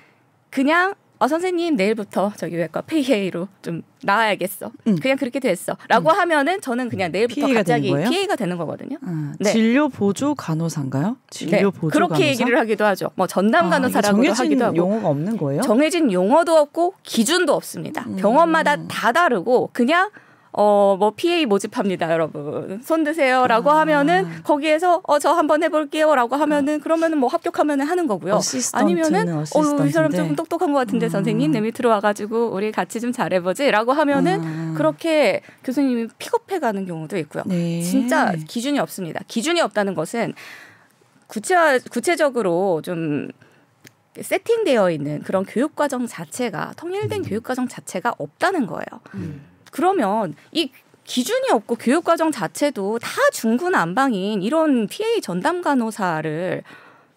그냥 선생님 내일부터 저기 외과 PA로 좀 나와야겠어. 그냥 그렇게 됐어. 라고 하면은 저는 그냥 내일부터 PA가 갑자기 되는 PA가 되는 거거든요. 네. 진료 보조 간호사인가요? 진료 보조 그렇게 간호사? 얘기를 하기도 하죠. 뭐 전담 간호사라고도 하기도 하고. 용어가 없는 거예요? 정해진 용어도 없고 기준도 없습니다. 병원마다 다 다르고 그냥 뭐 PA 모집합니다, 여러분. 손 드세요라고 하면은 거기에서 저 한번 해볼게요라고 하면은 그러면은 뭐 합격하면은 하는 거고요. 아니면은 이 사람 조금 똑똑한 것 같은데 선생님 내 밑으로 와가지고 우리 같이 좀 잘해보지라고 하면은 그렇게 교수님이 픽업해가는 경우도 있고요. 네. 진짜 기준이 없습니다. 기준이 없다는 것은 구체적으로 좀 세팅되어 있는 그런 교육과정 자체가 통일된 교육과정 자체가 없다는 거예요. 그러면 이 기준이 없고 교육과정 자체도 다 중구난방인 이런 PA 전담 간호사를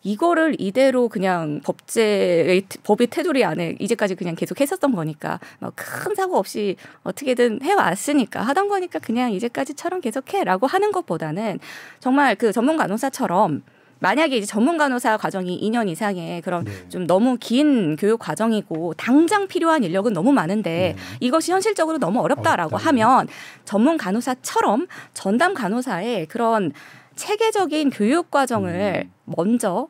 이거를 이대로 그냥 법의 테두리 안에 이제까지 그냥 계속 했었던 거니까 큰 사고 없이 어떻게든 해왔으니까 하던 거니까 그냥 이제까지처럼 계속해라고 하는 것보다는 정말 그 전문 간호사처럼 만약에 이제 전문 간호사 과정이 2년 이상의 그런 좀 너무 긴 교육 과정이고 당장 필요한 인력은 너무 많은데 이것이 현실적으로 너무 어렵다라고 하면 전문 간호사처럼 전담 간호사의 그런 체계적인 교육 과정을 먼저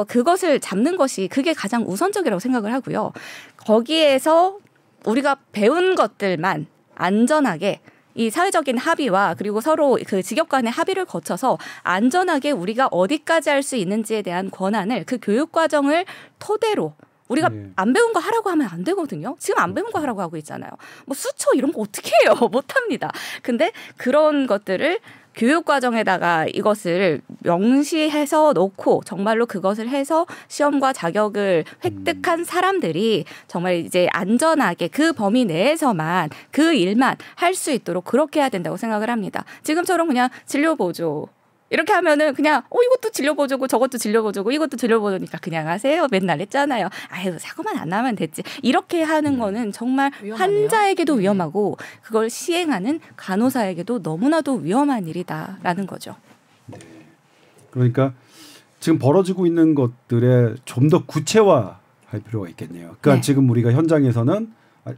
그것을 잡는 것이 그게 가장 우선적이라고 생각을 하고요. 거기에서 우리가 배운 것들만 안전하게 이 사회적인 합의와 그리고 서로 그 직업 간의 합의를 거쳐서 안전하게 우리가 어디까지 할 수 있는지에 대한 권한을 그 교육 과정을 토대로 우리가 안 배운 거 하라고 하면 안 되거든요. 지금 안 배운 거 하라고 하고 있잖아요. 뭐 수초 이런 거 어떻게 해요? 못합니다. 근데 그런 것들을 교육 과정에다가 이것을 명시해서 놓고 정말로 그것을 해서 시험과 자격을 획득한 사람들이 정말 이제 안전하게 그 범위 내에서만 그 일만 할 수 있도록 그렇게 해야 된다고 생각을 합니다. 지금처럼 그냥 진료보조 이렇게 하면은 그냥 이것도 진료보조고 저것도 진료보조고 이것도 진료보조니까 그냥 하세요. 맨날 했잖아요. 아유 사고만 안 나면 됐지. 이렇게 하는 거는 정말 위험하네요. 환자에게도 위험하고 그걸 시행하는 간호사에게도 너무나도 위험한 일이다라는 거죠. 네. 그러니까 지금 벌어지고 있는 것들에 좀 더 구체화할 필요가 있겠네요. 그러니까 지금 우리가 현장에서는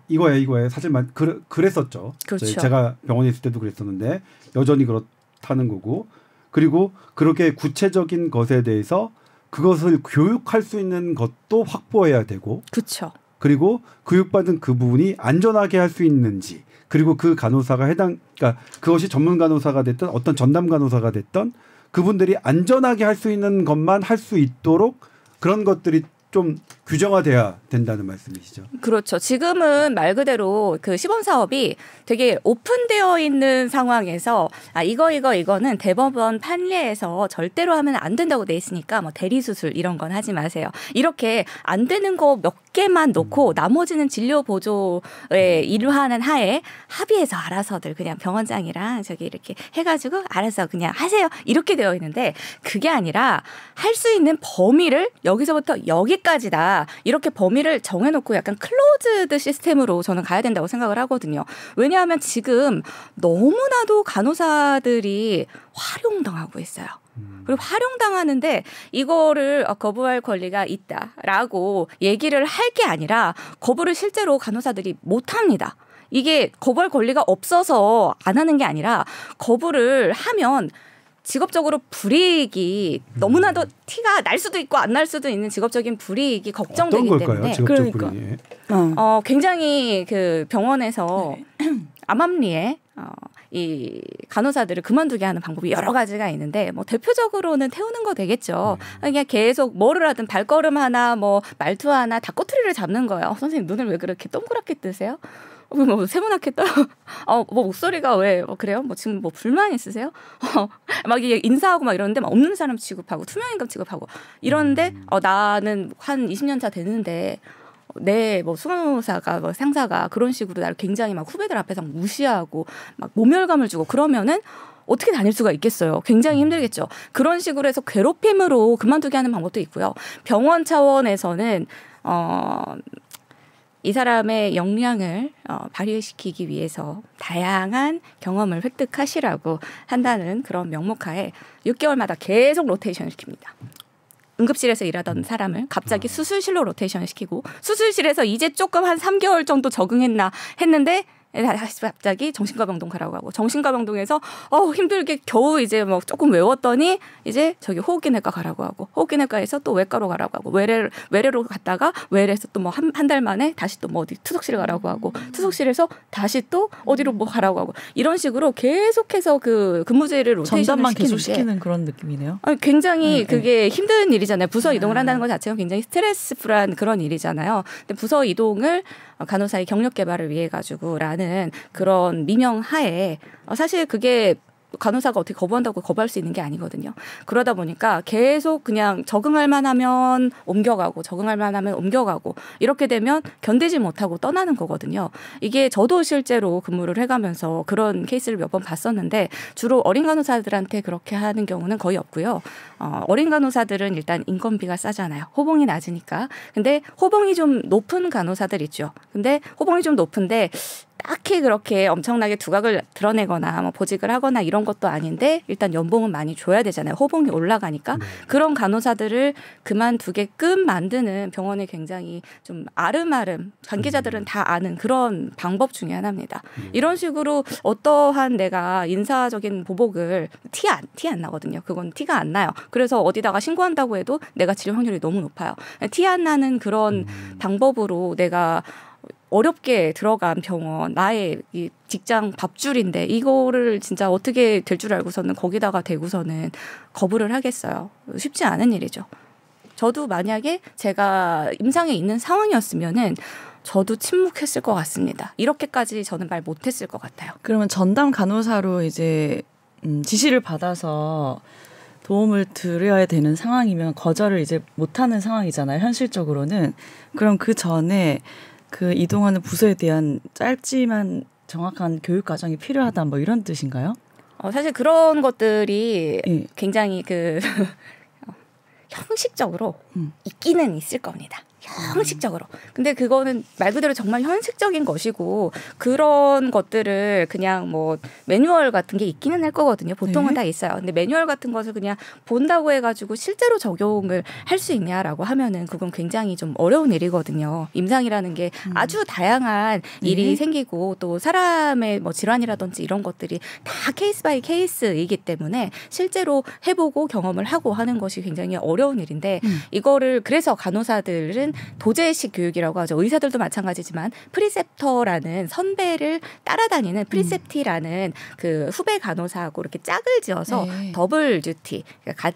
이거야 사실만 그랬었죠. 그렇죠. 제가 병원에 있을 때도 그랬었는데 여전히 그렇다는 거고 그리고 그렇게 구체적인 것에 대해서 그것을 교육할 수 있는 것도 확보해야 되고 그렇죠. 그리고 교육받은 그 부분이 안전하게 할 수 있는지 그리고 그 간호사가 그러니까 그것이 전문 간호사가 됐든 어떤 전담 간호사가 됐든 그분들이 안전하게 할 수 있는 것만 할 수 있도록 그런 것들이 좀 규정화돼야 된다는 말씀이시죠. 그렇죠. 지금은 말 그대로 그 시범 사업이 되게 오픈되어 있는 상황에서 이거는 대법원 판례에서 절대로 하면 안 된다고 돼 있으니까 뭐 대리수술 이런 건 하지 마세요. 이렇게 안 되는 거 몇 개만 놓고 나머지는 진료 보조의 일환은 하에 합의해서 알아서들 그냥 병원장이랑 저기 이렇게 해가지고 알아서 그냥 하세요. 이렇게 되어 있는데 그게 아니라 할 수 있는 범위를 여기서부터 여기까지다. 이렇게 범위를 정해놓고 약간 클로즈드 시스템으로 저는 가야 된다고 생각을 하거든요. 왜냐하면 지금 너무나도 간호사들이 활용당하고 있어요. 그리고 활용당하는데 이거를 거부할 권리가 있다라고 얘기를 할 게 아니라 거부를 실제로 간호사들이 못합니다. 이게 거부할 권리가 없어서 안 하는 게 아니라 거부를 하면 직업적으로 불이익이 너무나도 티가 날 수도 있고 안 날 수도 있는 직업적인 불이익이 걱정되기 어떤 걸까요? 때문에 직업적 그러니까. 불이익. 굉장히 그 병원에서 암암리에 이 간호사들을 그만두게 하는 방법이 여러 가지가 있는데 뭐 대표적으로는 태우는 거 되겠죠. 그냥 계속 뭐를 하든 발걸음 하나 뭐 말투 하나 다 꼬투리를 잡는 거예요. 선생님 눈을 왜 그렇게 동그랗게 뜨세요? 뭐 세모나게 떠? 뭐 목소리가 왜 그래요? 뭐 지금 뭐 불만 있으세요? 막 이게 인사하고 막 이러는데 막 없는 사람 취급하고 투명인간 취급하고 이러는데 나는 한 20년 차 됐는데 내 뭐 수간호사가 뭐 상사가 그런 식으로 나를 굉장히 막 후배들 앞에서 무시하고 막 모멸감을 주고 그러면은 어떻게 다닐 수가 있겠어요. 굉장히 힘들겠죠. 그런 식으로 해서 괴롭힘으로 그만두게 하는 방법도 있고요. 병원 차원에서는 이 사람의 역량을 발휘시키기 위해서 다양한 경험을 획득하시라고 한다는 그런 명목하에 6개월마다 계속 로테이션을 시킵니다. 응급실에서 일하던 사람을 갑자기 수술실로 로테이션을 시키고 수술실에서 이제 조금 한 3개월 정도 적응했나 했는데 다시 갑자기 정신과병동 가라고 하고 정신과병동에서 힘들게 겨우 이제 뭐 조금 외웠더니 이제 저기 호흡기내과 가라고 하고 호흡기내과에서 또 외과로 가라고 하고 외래로 갔다가 외래에서 또 뭐 한 달 만에 다시 또 뭐 어디 투석실 가라고 하고 투석실에서 다시 또 어디로 뭐 가라고 하고 이런 식으로 계속해서 그 근무제를 로테이션을 전담만 계속 시키는데 시키는 그런 느낌이네요. 굉장히 그게 힘든 일이잖아요. 부서 이동을 한다는 것 자체가 굉장히 스트레스풀한 그런 일이잖아요. 근데 부서 이동을 간호사의 경력 개발을 위해 가지고라는 그런 민영하에 사실 그게 간호사가 어떻게 거부한다고 거부할 수 있는 게 아니거든요. 그러다 보니까 계속 그냥 적응할 만하면 옮겨가고 적응할 만하면 옮겨가고 이렇게 되면 견디지 못하고 떠나는 거거든요. 이게 저도 실제로 근무를 해가면서 그런 케이스를 몇 번 봤었는데 주로 어린 간호사들한테 그렇게 하는 경우는 거의 없고요. 어린 간호사들은 일단 인건비가 싸잖아요. 호봉이 낮으니까. 근데 호봉이 좀 높은 간호사들 있죠. 근데 호봉이 좀 높은데 딱히 그렇게 엄청나게 두각을 드러내거나 뭐 보직을 하거나 이런 것도 아닌데 일단 연봉은 많이 줘야 되잖아요. 호봉이 올라가니까. 그런 간호사들을 그만두게끔 만드는 병원에 굉장히 좀 아름아름 관계자들은 다 아는 그런 방법 중에 하나입니다. 이런 식으로 어떠한 내가 인사적인 보복을 티 안 나거든요. 그건 티가 안 나요. 그래서 어디다가 신고한다고 해도 내가 질 확률이 너무 높아요. 티 안 나는 그런 방법으로 내가 어렵게 들어간 병원, 나의 이 직장 밥줄인데 이거를 진짜 어떻게 될 줄 알고서는 거기다가 대고서는 거부를 하겠어요. 쉽지 않은 일이죠. 저도 만약에 제가 임상에 있는 상황이었으면은 저도 침묵했을 것 같습니다. 이렇게까지 저는 말 못했을 것 같아요. 그러면 전담 간호사로 이제 지시를 받아서 도움을 드려야 되는 상황이면 거절을 이제 못하는 상황이잖아요. 현실적으로는. 그럼 그 전에 그 이동하는 부서에 대한 짧지만 정확한 교육 과정이 필요하다 뭐 이런 뜻인가요? 사실 그런 것들이 굉장히 형식적으로 있기는 있을 겁니다. 형식적으로. 근데 그거는 말 그대로 정말 현실적인 것이고 그런 것들을 그냥 뭐 매뉴얼 같은 게 있기는 할 거거든요. 보통은 다 있어요. 근데 매뉴얼 같은 것을 그냥 본다고 해가지고 실제로 적용을 할 수 있냐라고 하면은 그건 굉장히 좀 어려운 일이거든요. 임상이라는 게 아주 다양한 일이 생기고 또 사람의 뭐 질환이라든지 이런 것들이 다 케이스 바이 케이스이기 때문에 실제로 해보고 경험을 하고 하는 것이 굉장히 어려운 일인데 이거를 그래서 간호사들은 도제식 교육이라고 하죠. 의사들도 마찬가지지만 프리셉터라는 선배를 따라다니는 프리셉티라는 그 후배 간호사하고 이렇게 짝을 지어서 더블 듀티 그러니까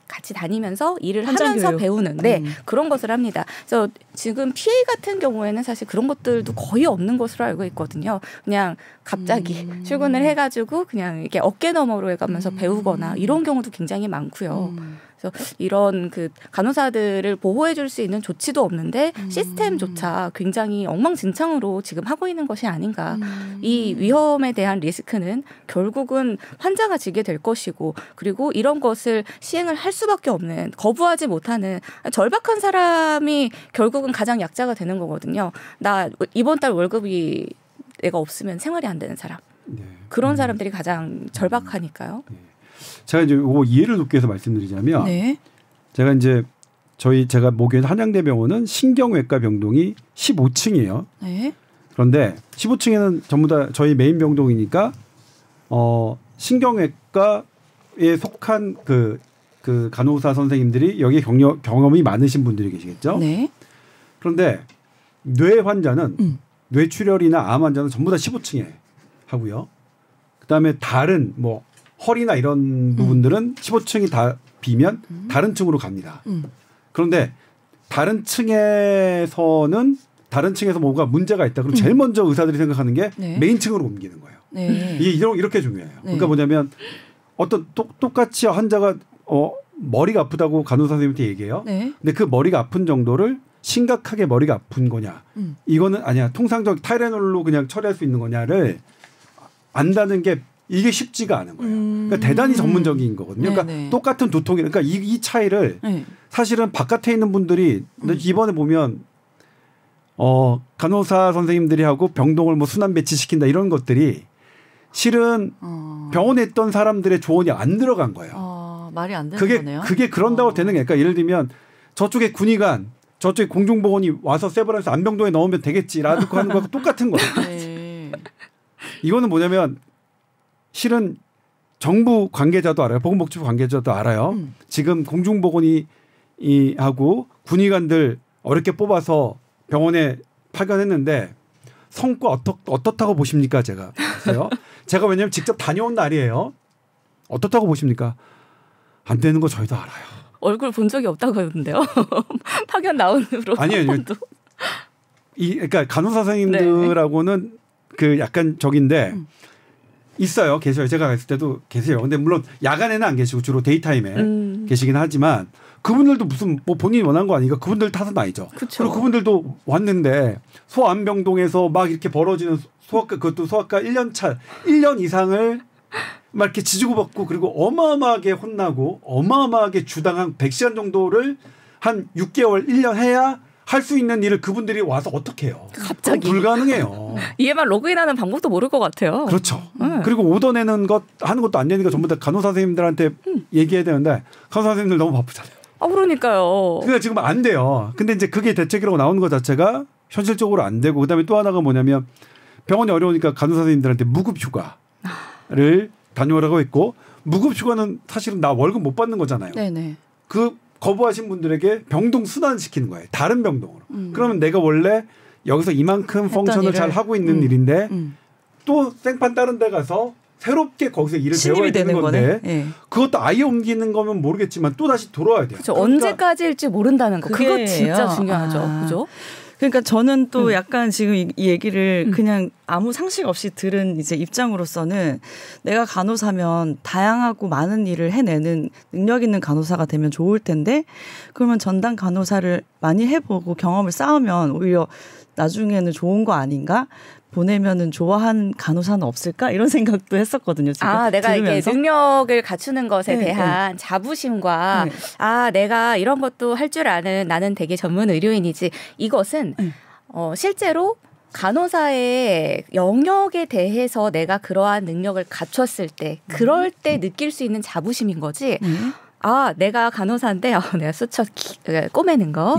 같이 다니면서 일을 하면서 교육. 배우는 그런 것을 합니다. 그래서 지금 PA 같은 경우에는 사실 그런 것들도 거의 없는 것으로 알고 있거든요. 그냥 갑자기 출근을 해가지고 그냥 이렇게 어깨 너머로 해가면서 배우거나 이런 경우도 굉장히 많고요. 그래서 이런 그 간호사들을 보호해줄 수 있는 조치도 없는데 시스템조차 굉장히 엉망진창으로 지금 하고 있는 것이 아닌가. 이 위험에 대한 리스크는 결국은 환자가 지게 될 것이고 그리고 이런 것을 시행을 할 수밖에 없는 거부하지 못하는 절박한 사람이 결국은 가장 약자가 되는 거거든요. 나 이번 달 월급이 내가 없으면 생활이 안 되는 사람. 그런 사람들이 가장 절박하니까요. 제가 이제 이거 이해를 돕기 위해서 말씀드리자면 제가 이제 제가 모교인 한양대병원은 신경외과 병동이 15층이에요. 그런데 15층에는 전부 다 저희 메인 병동이니까 신경외과 정부에 속한 그 간호사 선생님들이 여기 경험이 많으신 분들이 계시겠죠. 네. 그런데 뇌 환자는 뇌출혈이나 암 환자는 전부 다 15층에 하고요. 그다음에 다른 뭐 허리나 이런 부분들은 15층이 다 비면 다른 층으로 갑니다. 그런데 다른 층에서 뭐가 문제가 있다. 그럼 제일 먼저 의사들이 생각하는 게 네. 메인 층으로 옮기는 거예요. 네. 이게 이렇게 중요해요. 네. 그러니까 뭐냐면 어떤 똑같이 환자가 머리가 아프다고 간호사 선생님한테 얘기해요. 네. 근데 그 머리가 아픈 정도를 심각하게 머리가 아픈 거냐. 이거는 아니야. 통상적 타이레놀로 그냥 처리할 수 있는 거냐를 안다는 게 이게 쉽지가 않은 거예요. 그러니까 대단히 전문적인 거거든요. 그러니까 네네. 똑같은 두통이 그러니까 이 차이를 네. 사실은 바깥에 있는 분들이 이번에 보면 간호사 선생님들이 하고 병동을 뭐 순환 배치시킨다 이런 것들이 실은 병원에 있던 사람들의 조언이 안 들어간 거예요. 말이 안 되는 거네요. 그게 그런다고 되는 게 그러니까 예를 들면 저쪽에 군의관 저쪽에 공중보건이 와서 세브란스 안병동에 넣으면 되겠지라고 하는 거하고 똑같은 거예요. 네. 이거는 뭐냐면 실은 정부 관계자도 알아요. 보건복지부 관계자도 알아요. 지금 공중보건이 하고 군의관들 어렵게 뽑아서 병원에 파견했는데 성과 어떻다고 보십니까? 제가 왜냐하면 직접 다녀온 날이에요. 어떻다고 보십니까? 안 되는 거 저희도 알아요. 얼굴 본 적이 없다고 하는데요. 파견 나온 후로. 아니에요. 그러니까 간호사 선생님들하고는 그 약간 적인데 있어요. 계셔요. 제가 갔을 때도 계세요. 근데 물론 야간에는 안 계시고 주로 데이타임에 계시긴 하지만 그분들도 무슨 뭐 본인이 원한 거 아니니까 그분들 탓은 아니죠. 그쵸. 그리고 그분들도 왔는데 소암병동에서 막 이렇게 벌어지는 소아과 그것도 소아과 1년 이상을 막 이렇게 지지고 받고 그리고 어마어마하게 혼나고 어마어마하게 주당 100시간 정도를 한 6개월 1년 해야 할 수 있는 일을 그분들이 와서 어떻게 해요? 갑자기. 불가능해요. EMR 로그인하는 방법도 모를 것 같아요. 그렇죠. 그리고 오더 내는 것 하는 것도 안 되니까 전부 다 간호사 선생님들한테 얘기해야 되는데 간호사 선생님들 너무 바쁘잖아요. 그러니까요. 그러니까 지금 안 돼요. 근데 이제 그게 대책이라고 나오는 것 자체가 현실적으로 안 되고 그다음에 또 하나가 뭐냐면 병원이 어려우니까 간호사 선생님들한테 무급 휴가를 다녀오라고 했고 무급 휴가는 사실은 나 월급 못 받는 거잖아요. 네네. 그 거부하신 분들에게 병동 순환시키는 거예요. 다른 병동으로. 그러면 내가 원래 여기서 이만큼 펑션을 잘 하고 있는 일인데 또 생판 다른 데 가서 새롭게 거기서 일을 배워야 되는 건데 네. 그것도 아예 옮기는 거면 모르겠지만 또 다시 돌아와야 돼요. 그렇죠. 언제까지일지 모른다는 거. 그거 진짜 중요하죠. 그죠? 그러니까 저는 또 약간 지금 이 얘기를 그냥 아무 상식 없이 들은 이제 입장으로서는 내가 간호사면 다양하고 많은 일을 해내는 능력 있는 간호사가 되면 좋을 텐데 그러면 전담 간호사를 많이 해보고 경험을 쌓으면 오히려 나중에는 좋은 거 아닌가? 보내면은 좋아하는 간호사는 없을까? 이런 생각도 했었거든요. 지금 내가 들으면서. 이게 능력을 갖추는 것에 대한 자부심과 내가 이런 것도 할 줄 아는 나는 되게 전문 의료인이지. 이것은 실제로 간호사의 영역에 대해서 내가 그러한 능력을 갖췄을 때 그럴 때 느낄 수 있는 자부심인 거지. 내가 간호사인데 내가 수첩 꼬매는 거.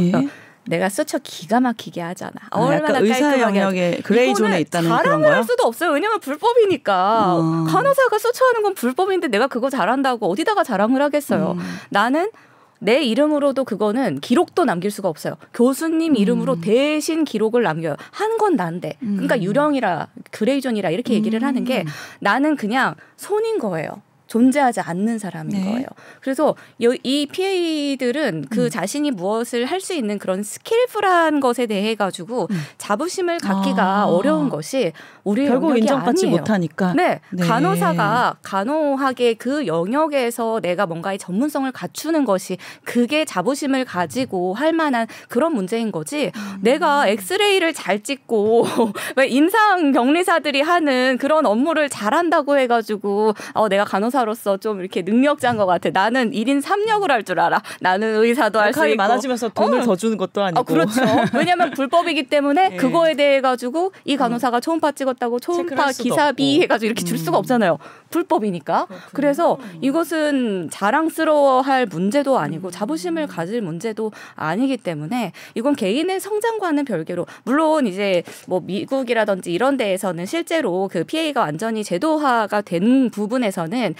내가 수쳐 기가 막히게 하잖아. 얼마나 의사 영역에 그레이 존에 있다는 그런 거요? 자랑을 할 수도 없어요. 왜냐하면 불법이니까. 간호사가 수쳐하는 건 불법인데 내가 그거 잘한다고 어디다가 자랑을 하겠어요. 나는 내 이름으로도 그거는 기록도 남길 수가 없어요. 교수님 이름으로 대신 기록을 남겨요. 한 건 난데. 그러니까 유령이라 그레이 존이라 이렇게 얘기를 하는 게 나는 그냥 손인 거예요. 존재하지 않는 사람인 거예요. 그래서 이 PA들은 그 자신이 무엇을 할 수 있는 그런 스킬풀한 것에 대해 가지고 자부심을 갖기가 어려운 것이 우리 결국 인정받지 아니에요. 못하니까. 네. 간호사가 간호하게 그 영역에서 내가 뭔가의 전문성을 갖추는 것이 그게 자부심을 가지고 할 만한 그런 문제인 거지. 내가 엑스레이를 잘 찍고 왜 임상 격리사들이 하는 그런 업무를 잘한다고 해가지고 내가 간호사로서 좀 이렇게 능력자인 것 같아. 나는 1인 3역을 할 줄 알아. 나는 의사도 할 수 있고. 많아지면서 돈을 더 주는 것도 아니고. 그렇죠. 왜냐하면 불법이기 때문에 그거에 대해 가지고 이 간호사가 초음파 찍었다고 초음파 기사비 해가지고 이렇게 줄 수가 없잖아요. 불법이니까. 그렇군요. 그래서 이것은 자랑스러워할 문제도 아니고 자부심을 가질 문제도 아니기 때문에 이건 개인의 성장과는 별개로 물론 이제 뭐 미국이라든지 이런 데에서는 실제로 그 PA가 완전히 제도화가 된 부분에서는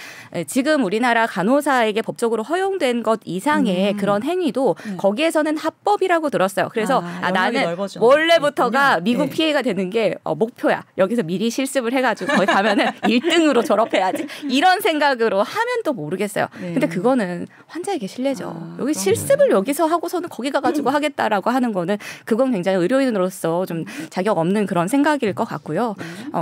지금 우리나라 간호사에게 법적으로 허용된 것 이상의 그런 행위도 거기에서는 합법이라고 들었어요. 그래서 나는 원래부터가 미국 네. PA가 되는 게 목표야. 여기서 미리 실습을 해가지고 거기 가면은 1등으로 졸업해야지. 이런 생각으로 하면 또 모르겠어요. 네. 근데 그거는 환자에게 실례죠. 여기 실습을 여기서 하고서는 거기 가가지고 하겠다라고 하는 거는 그건 굉장히 의료인으로서 좀 자격 없는 그런 생각일 것 같고요.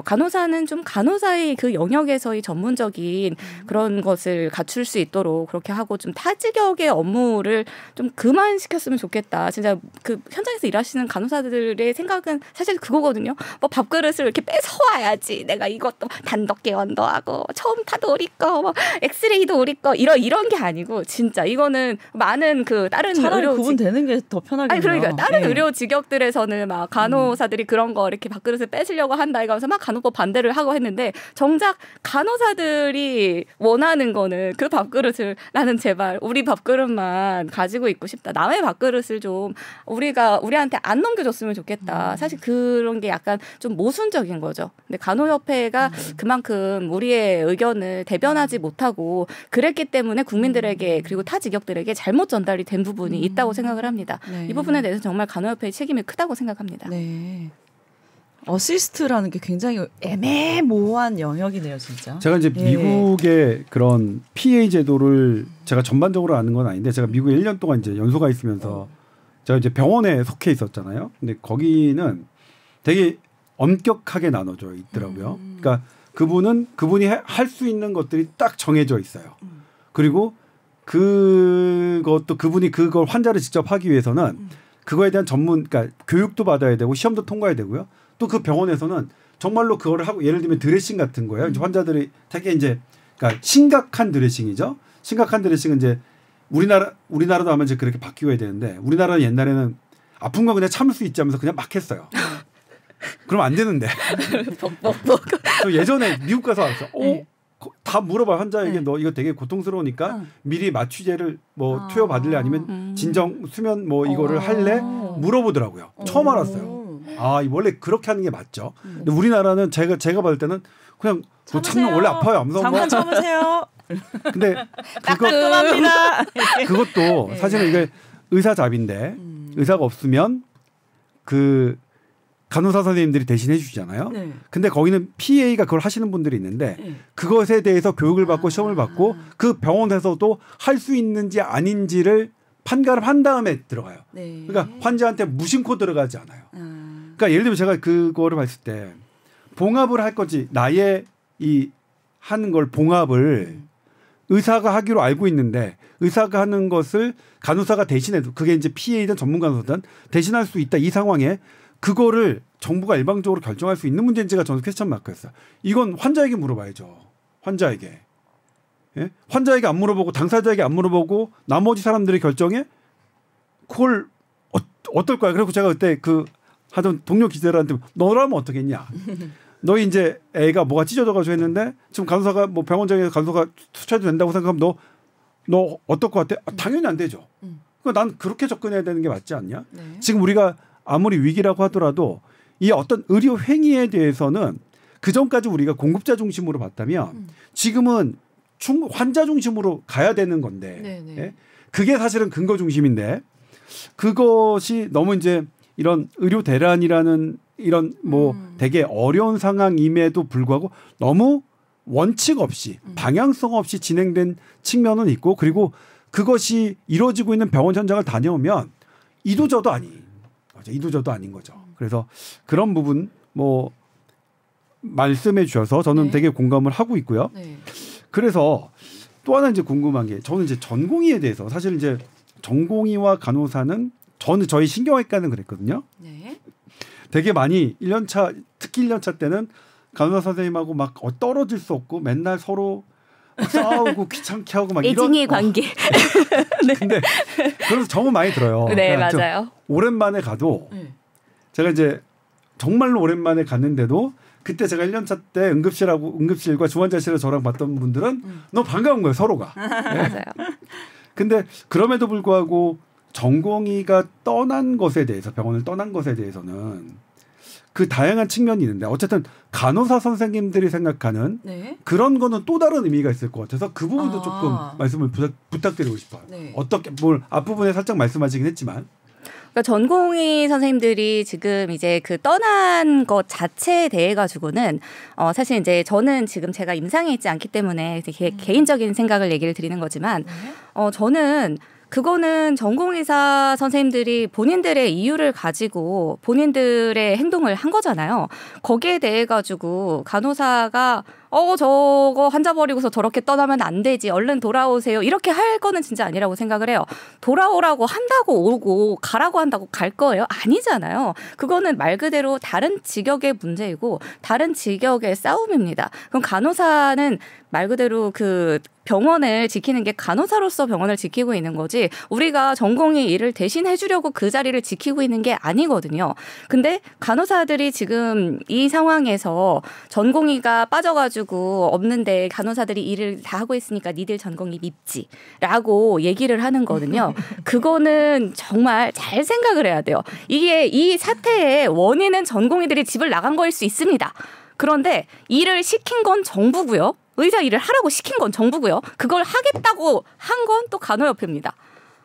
간호사는 좀 간호사의 그 영역에서의 전문적인 그런 것을 갖출 수 있도록 그렇게 하고 좀 타직역의 업무를 좀 그만시켰으면 좋겠다. 진짜 그 현장에서 일하시는 간호사들의 생각은 사실 그거거든요. 뭐 밥그릇을 이렇게 뺏어 와야지. 내가 이것도 단독 개원도 하고 초음파도 우리 거, 뭐 엑스레이도 우리 거 이런 게 아니고 진짜 이거는 많은 그 다른 차라리 의료 구분되는 게 더 편하겠네요. 아니 그러니까 다른 네. 의료 직역들에서는 막 간호사들이 그런 거 이렇게 밥그릇을 뺏으려고 한다 이러면서 막 간호법 반대를 하고 했는데 정작 간호사들이 원하는 거는 그 밥그릇을 나는 제발 우리 밥그릇만 가지고 있고 싶다. 남의 밥그릇을 좀 우리한테 안 넘겨줬으면 좋겠다. 사실 그런 게 약간 좀 모순적인 거죠. 근데 간호협회가 그만큼 우리의 의견을 대변하지 못하고 그랬기 때문에 국민들에게 그리고 타 직역들에게 잘못 전달이 된 부분이 있다고 생각을 합니다. 네. 이 부분에 대해서 정말 간호협회의 책임이 크다고 생각합니다. 네. 어시스트라는 게 굉장히 애매모호한 영역이네요, 진짜. 제가 이제 예. 미국의 그런 PA 제도를 제가 전반적으로 아는 건 아닌데 제가 미국에 1년 동안 이제 연수가 있으면서 제가 이제 병원에 속해 있었잖아요. 근데 거기는 되게 엄격하게 나눠져 있더라고요. 그러니까 그분이 할 수 있는 것들이 딱 정해져 있어요. 그리고 그것도 그분이 그걸 환자를 직접 하기 위해서는 그거에 대한 그러니까 교육도 받아야 되고 시험도 통과해야 되고요. 또 그 병원에서는 정말로 그거를 하고 예를 들면 드레싱 같은 거예요. 이제 환자들이 되게 이제 그러니까 심각한 드레싱이죠. 심각한 드레싱은 이제 우리나라도 아마 이제 그렇게 바뀌어야 되는데 우리나라는 옛날에는 아픈 거 그냥 참을 수 있지 하면서 그냥 막 했어요. 그럼 안 되는데. 저 예전에 미국 가서 왔어요. 다 물어봐요. 환자에게 너 이거 되게 고통스러우니까 미리 마취제를 뭐 투여 받을래 아니면 진정 수면 뭐 이거를 할래 물어보더라고요. 처음 알았어요. 아, 원래 그렇게 하는 게 맞죠. 근데 우리나라는 제가 봤을 때는 그냥 너 참는 원래 아파요. 하면서 잠깐 참으세요. 근데 따끔합니다. 그것도 사실은 이게 의사 잡인데 의사가 없으면 그 간호사 선생님들이 대신해 주잖아요. 네. 근데 거기는 PA가 그걸 하시는 분들이 있는데 그것에 대해서 교육을 받고 시험을 받고 그 병원에서도 할 수 있는지 아닌지를 판가를 한 다음에 들어가요. 네. 그러니까 환자한테 무심코 들어가지 않아요. 그러니까 예를 들면 제가 그거를 봤을 때 봉합을 할 거지 나의 이 하는 걸 봉합을 의사가 하기로 알고 있는데 의사가 하는 것을 간호사가 대신해도 그게 이제 PA든 전문 간호사든 대신할 수 있다 이 상황에 그거를 정부가 일방적으로 결정할 수 있는 문제인지가 저는 퀘스천 마크였어요. 이건 환자에게 물어봐야죠. 환자에게. 예? 환자에게 안 물어보고 당사자에게 안 물어보고 나머지 사람들의 결정에 그걸 어떨 거야. 그리고 제가 그때 그 하던 동료 기자들한테 너라면 어떻겠냐. 너희 이제 애가 뭐가 찢어져가지고 했는데 지금 간호사가 뭐 병원장에서 간호사가 투자해도 된다고 생각하면 너 어떨 것 같아? 당연히 안 되죠. 그러니까 난 그렇게 접근해야 되는 게 맞지 않냐? 네. 지금 우리가 아무리 위기라고 하더라도 이 어떤 의료 행위에 대해서는 그 전까지 우리가 공급자 중심으로 봤다면 지금은 환자 중심으로 가야 되는 건데 예? 그게 사실은 근거 중심인데 그것이 너무 이제 이런 의료 대란이라는 이런 뭐 되게 어려운 상황임에도 불구하고 너무 원칙 없이 방향성 없이 진행된 측면은 있고 그리고 그것이 이루어지고 있는 병원 현장을 다녀오면 이도저도 아닌 거죠. 그래서 그런 부분 뭐 말씀해 주셔서 저는 네. 되게 공감을 하고 있고요. 네. 그래서 또 하나 이제 궁금한 게 저는 이제 전공의에 대해서 사실 이제 전공의와 간호사는 저희 신경외과는 그랬거든요. 네. 되게 많이 1년차 특히 1년차 때는 간호사 선생님하고 막 떨어질 수 없고 맨날 서로 싸우고 귀찮게 하고 막 애증의 관계. 근데 그래서 정은 많이 들어요. 네, 그러니까 맞아요. 오랜만에 가도 제가 이제 정말로 오랜만에 갔는데도 그때 제가 1년차 때 응급실과 중환자실에서 저랑 봤던 분들은 너무 반가운 거예요, 서로가. 네. 맞아요. 근데 그럼에도 불구하고 전공의가 떠난 것에 대해서 병원을 떠난 것에 대해서는 그 다양한 측면이 있는데 어쨌든 간호사 선생님들이 생각하는 네. 그런 거는 또 다른 의미가 있을 것 같아서 그 부분도 조금 말씀을 부탁드리고 싶어요. 네. 어떻게 뭘 앞부분에 살짝 말씀하시긴 했지만 그러니까 전공의 선생님들이 지금 이제 그 떠난 것 자체에 대해 가지고는 사실 이제 저는 지금 제가 임상에 있지 않기 때문에 개인적인 생각을 얘기를 드리는 거지만 저는 그거는 전공의사 선생님들이 본인들의 이유를 가지고 본인들의 행동을 한 거잖아요. 거기에 대해 가지고 간호사가 저거 환자 버리고서 저렇게 떠나면 안 되지. 얼른 돌아오세요. 이렇게 할 거는 진짜 아니라고 생각을 해요. 돌아오라고 한다고 오고 가라고 한다고 갈 거예요? 아니잖아요. 그거는 말 그대로 다른 직역의 문제이고 다른 직역의 싸움입니다. 그럼 간호사는 말 그대로 그 병원을 지키는 게 간호사로서 병원을 지키고 있는 거지 우리가 전공의 일을 대신 해주려고 그 자리를 지키고 있는 게 아니거든요. 근데 간호사들이 지금 이 상황에서 전공의가 빠져가지고 없는데 간호사들이 일을 다 하고 있으니까 니들 전공의 밉지라고 얘기를 하는 거거든요. 그거는 정말 잘 생각을 해야 돼요. 이게 이 사태의 원인은 전공의들이 집을 나간 거일 수 있습니다. 그런데 일을 시킨 건 정부고요. 의사 일을 하라고 시킨 건 정부고요. 그걸 하겠다고 한 건 또 간호협회입니다.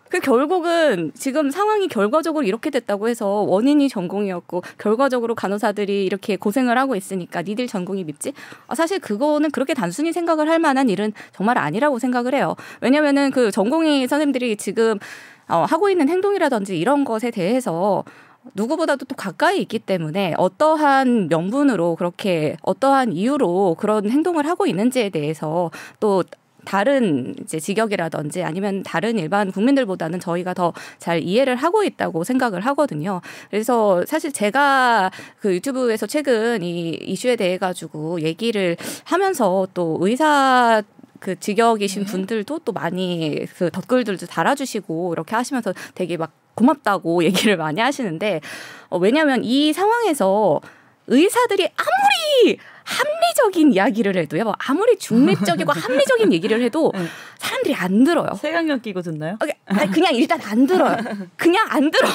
그 결국은 지금 상황이 결과적으로 이렇게 됐다고 해서 원인이 전공이었고 결과적으로 간호사들이 이렇게 고생을 하고 있으니까 니들 전공이 밉지? 사실 그거는 그렇게 단순히 생각을 할 만한 일은 정말 아니라고 생각을 해요. 왜냐면은 그 전공의 선생님들이 지금 하고 있는 행동이라든지 이런 것에 대해서 누구보다도 또 가까이 있기 때문에 어떠한 명분으로 그렇게 어떠한 이유로 그런 행동을 하고 있는지에 대해서 또 다른 이제 직역이라든지 아니면 다른 일반 국민들보다는 저희가 더 잘 이해를 하고 있다고 생각을 하거든요. 그래서 사실 제가 그 유튜브에서 최근 이 이슈에 대해 가지고 얘기를 하면서 또 의사 그 직역이신 분들도 또 많이 그 댓글들도 달아주시고 이렇게 하시면서 되게 막 고맙다고 얘기를 많이 하시는데 왜냐하면 이 상황에서 의사들이 아무리 합리적인 이야기를 해도요. 아무리 중립적이고 합리적인 얘기를 해도 사람들이 안 들어요. 색안경 끼고 듣나요? 그냥 일단 안 들어요. 그냥 안 들어.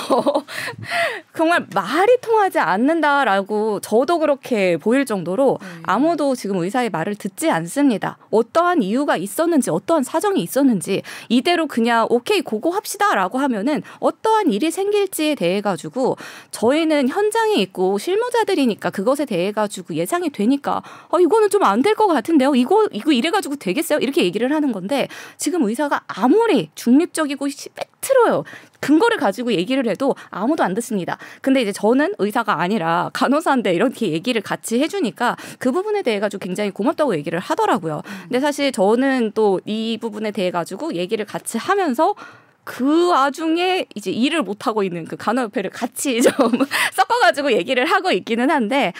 정말 말이 통하지 않는다라고 저도 그렇게 보일 정도로 아무도 지금 의사의 말을 듣지 않습니다. 어떠한 이유가 있었는지 어떠한 사정이 있었는지 이대로 그냥 오케이 고고합시다라고 하면은 어떠한 일이 생길지에 대해 가지고 저희는 현장에 있고 실무자들이니까 그것에 대해 가지고 예상이 되니까 이거는 좀 안 될 것 같은데요. 이거 이래가지고 되겠어요? 이렇게 얘기를 하는 건데 지금 의사가 아무리 중립적이고 팩트로요. 근거를 가지고 얘기를 해도 아무도 안 듣습니다. 근데 이제 저는 의사가 아니라 간호사인데 이렇게 얘기를 같이 해주니까 그 부분에 대해 가지고 굉장히 고맙다고 얘기를 하더라고요. 근데 사실 저는 또 이 부분에 대해 가지고 얘기를 같이 하면서 그 와중에 이제 일을 못하고 있는 그 간호협회를 같이 좀 섞어가지고 얘기를 하고 있기는 한데,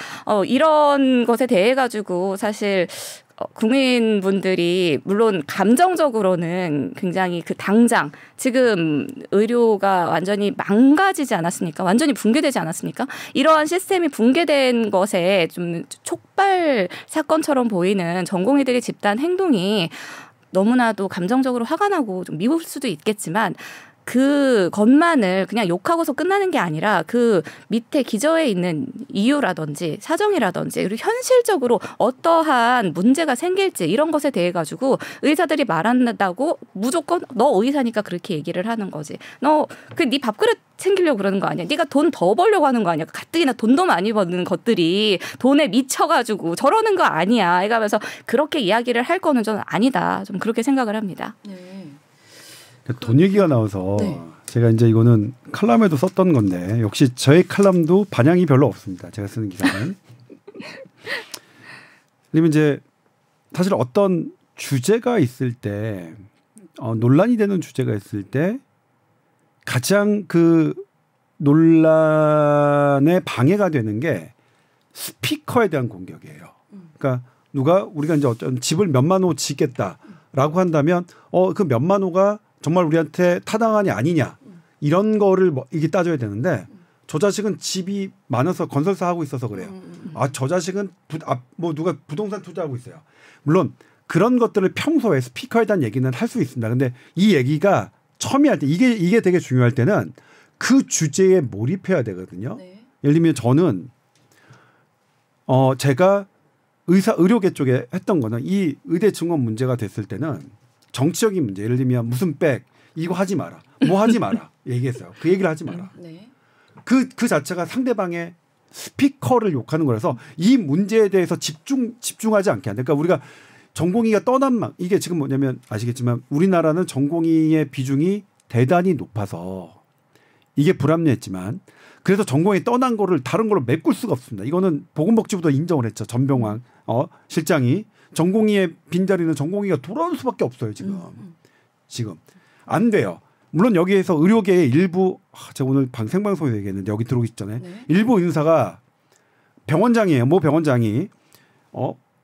이런 것에 대해 가지고 사실 국민분들이 물론 감정적으로는 굉장히 그 당장 지금 의료가 완전히 망가지지 않았습니까? 완전히 붕괴되지 않았습니까? 이러한 시스템이 붕괴된 것에 좀 촉발 사건처럼 보이는 전공의들의 집단 행동이 너무나도 감정적으로 화가 나고 좀 미울 수도 있겠지만 그 것만을 그냥 욕하고서 끝나는 게 아니라 그 밑에 기저에 있는 이유라든지 사정이라든지 그리고 현실적으로 어떠한 문제가 생길지 이런 것에 대해 가지고 의사들이 말한다고 무조건 너 의사니까 그렇게 얘기를 하는 거지. 너 네 밥그릇 챙기려고 그러는 거 아니야. 네가 돈 더 벌려고 하는 거 아니야. 가뜩이나 돈도 많이 버는 것들이 돈에 미쳐가지고 저러는 거 아니야. 이러면서 그렇게 이야기를 할 거는 저는 아니다. 좀 그렇게 생각을 합니다. 네. 돈 얘기가 나와서 네. 제가 이제 이거는 칼럼에도 썼던 건데 역시 저의 칼럼도 반향이 별로 없습니다. 제가 쓰는 기사는. 그러면 이제 사실 어떤 주제가 있을 때 논란이 되는 주제가 있을 때 가장 그 논란에 방해가 되는 게 스피커에 대한 공격이에요. 그러니까 우리가 이제 어떤 집을 몇만 호 짓겠다라고 한다면 그 몇만 호가 정말 우리한테 타당하냐 아니냐 이런 거를 이게 따져야 되는데 저 자식은 집이 많아서 건설사 하고 있어서 그래요. 저 자식은 뭐 누가 부동산 투자하고 있어요. 물론 그런 것들을 평소에 스피커에 대한 얘기는 할 수 있습니다. 근데 이 얘기가 처음에 할 때 이게 되게 중요할 때는 그 주제에 몰입해야 되거든요. 네. 예를 들면 저는 제가 의료계 쪽에 했던 거는 이 의대 증원 문제가 됐을 때는 정치적인 문제, 예를 들면 무슨 백 이거 하지 마라, 뭐 하지 마라 얘기했어요. 그 얘기를 하지 마라. 네. 그 자체가 상대방의 스피커를 욕하는 거라서 이 문제에 대해서 집중하지 않게 한다. 그러니까 우리가 전공의가 떠난 이게 지금 뭐냐면 아시겠지만 우리나라는 전공의의 비중이 대단히 높아서 이게 불합리했지만 그래서 전공이 떠난 거를 다른 걸로 메꿀 수가 없습니다. 이거는 보건복지부도 인정을 했죠. 전병환 실장이 전공의의 빈자리는 전공의가 돌아올 수밖에 없어요. 지금 안 돼요. 물론 여기에서 의료계의 일부 제가 오늘 생방송에서 얘기했는데 여기 들어오기 전에 네. 일부 인사가 병원장이에요. 모 병원장이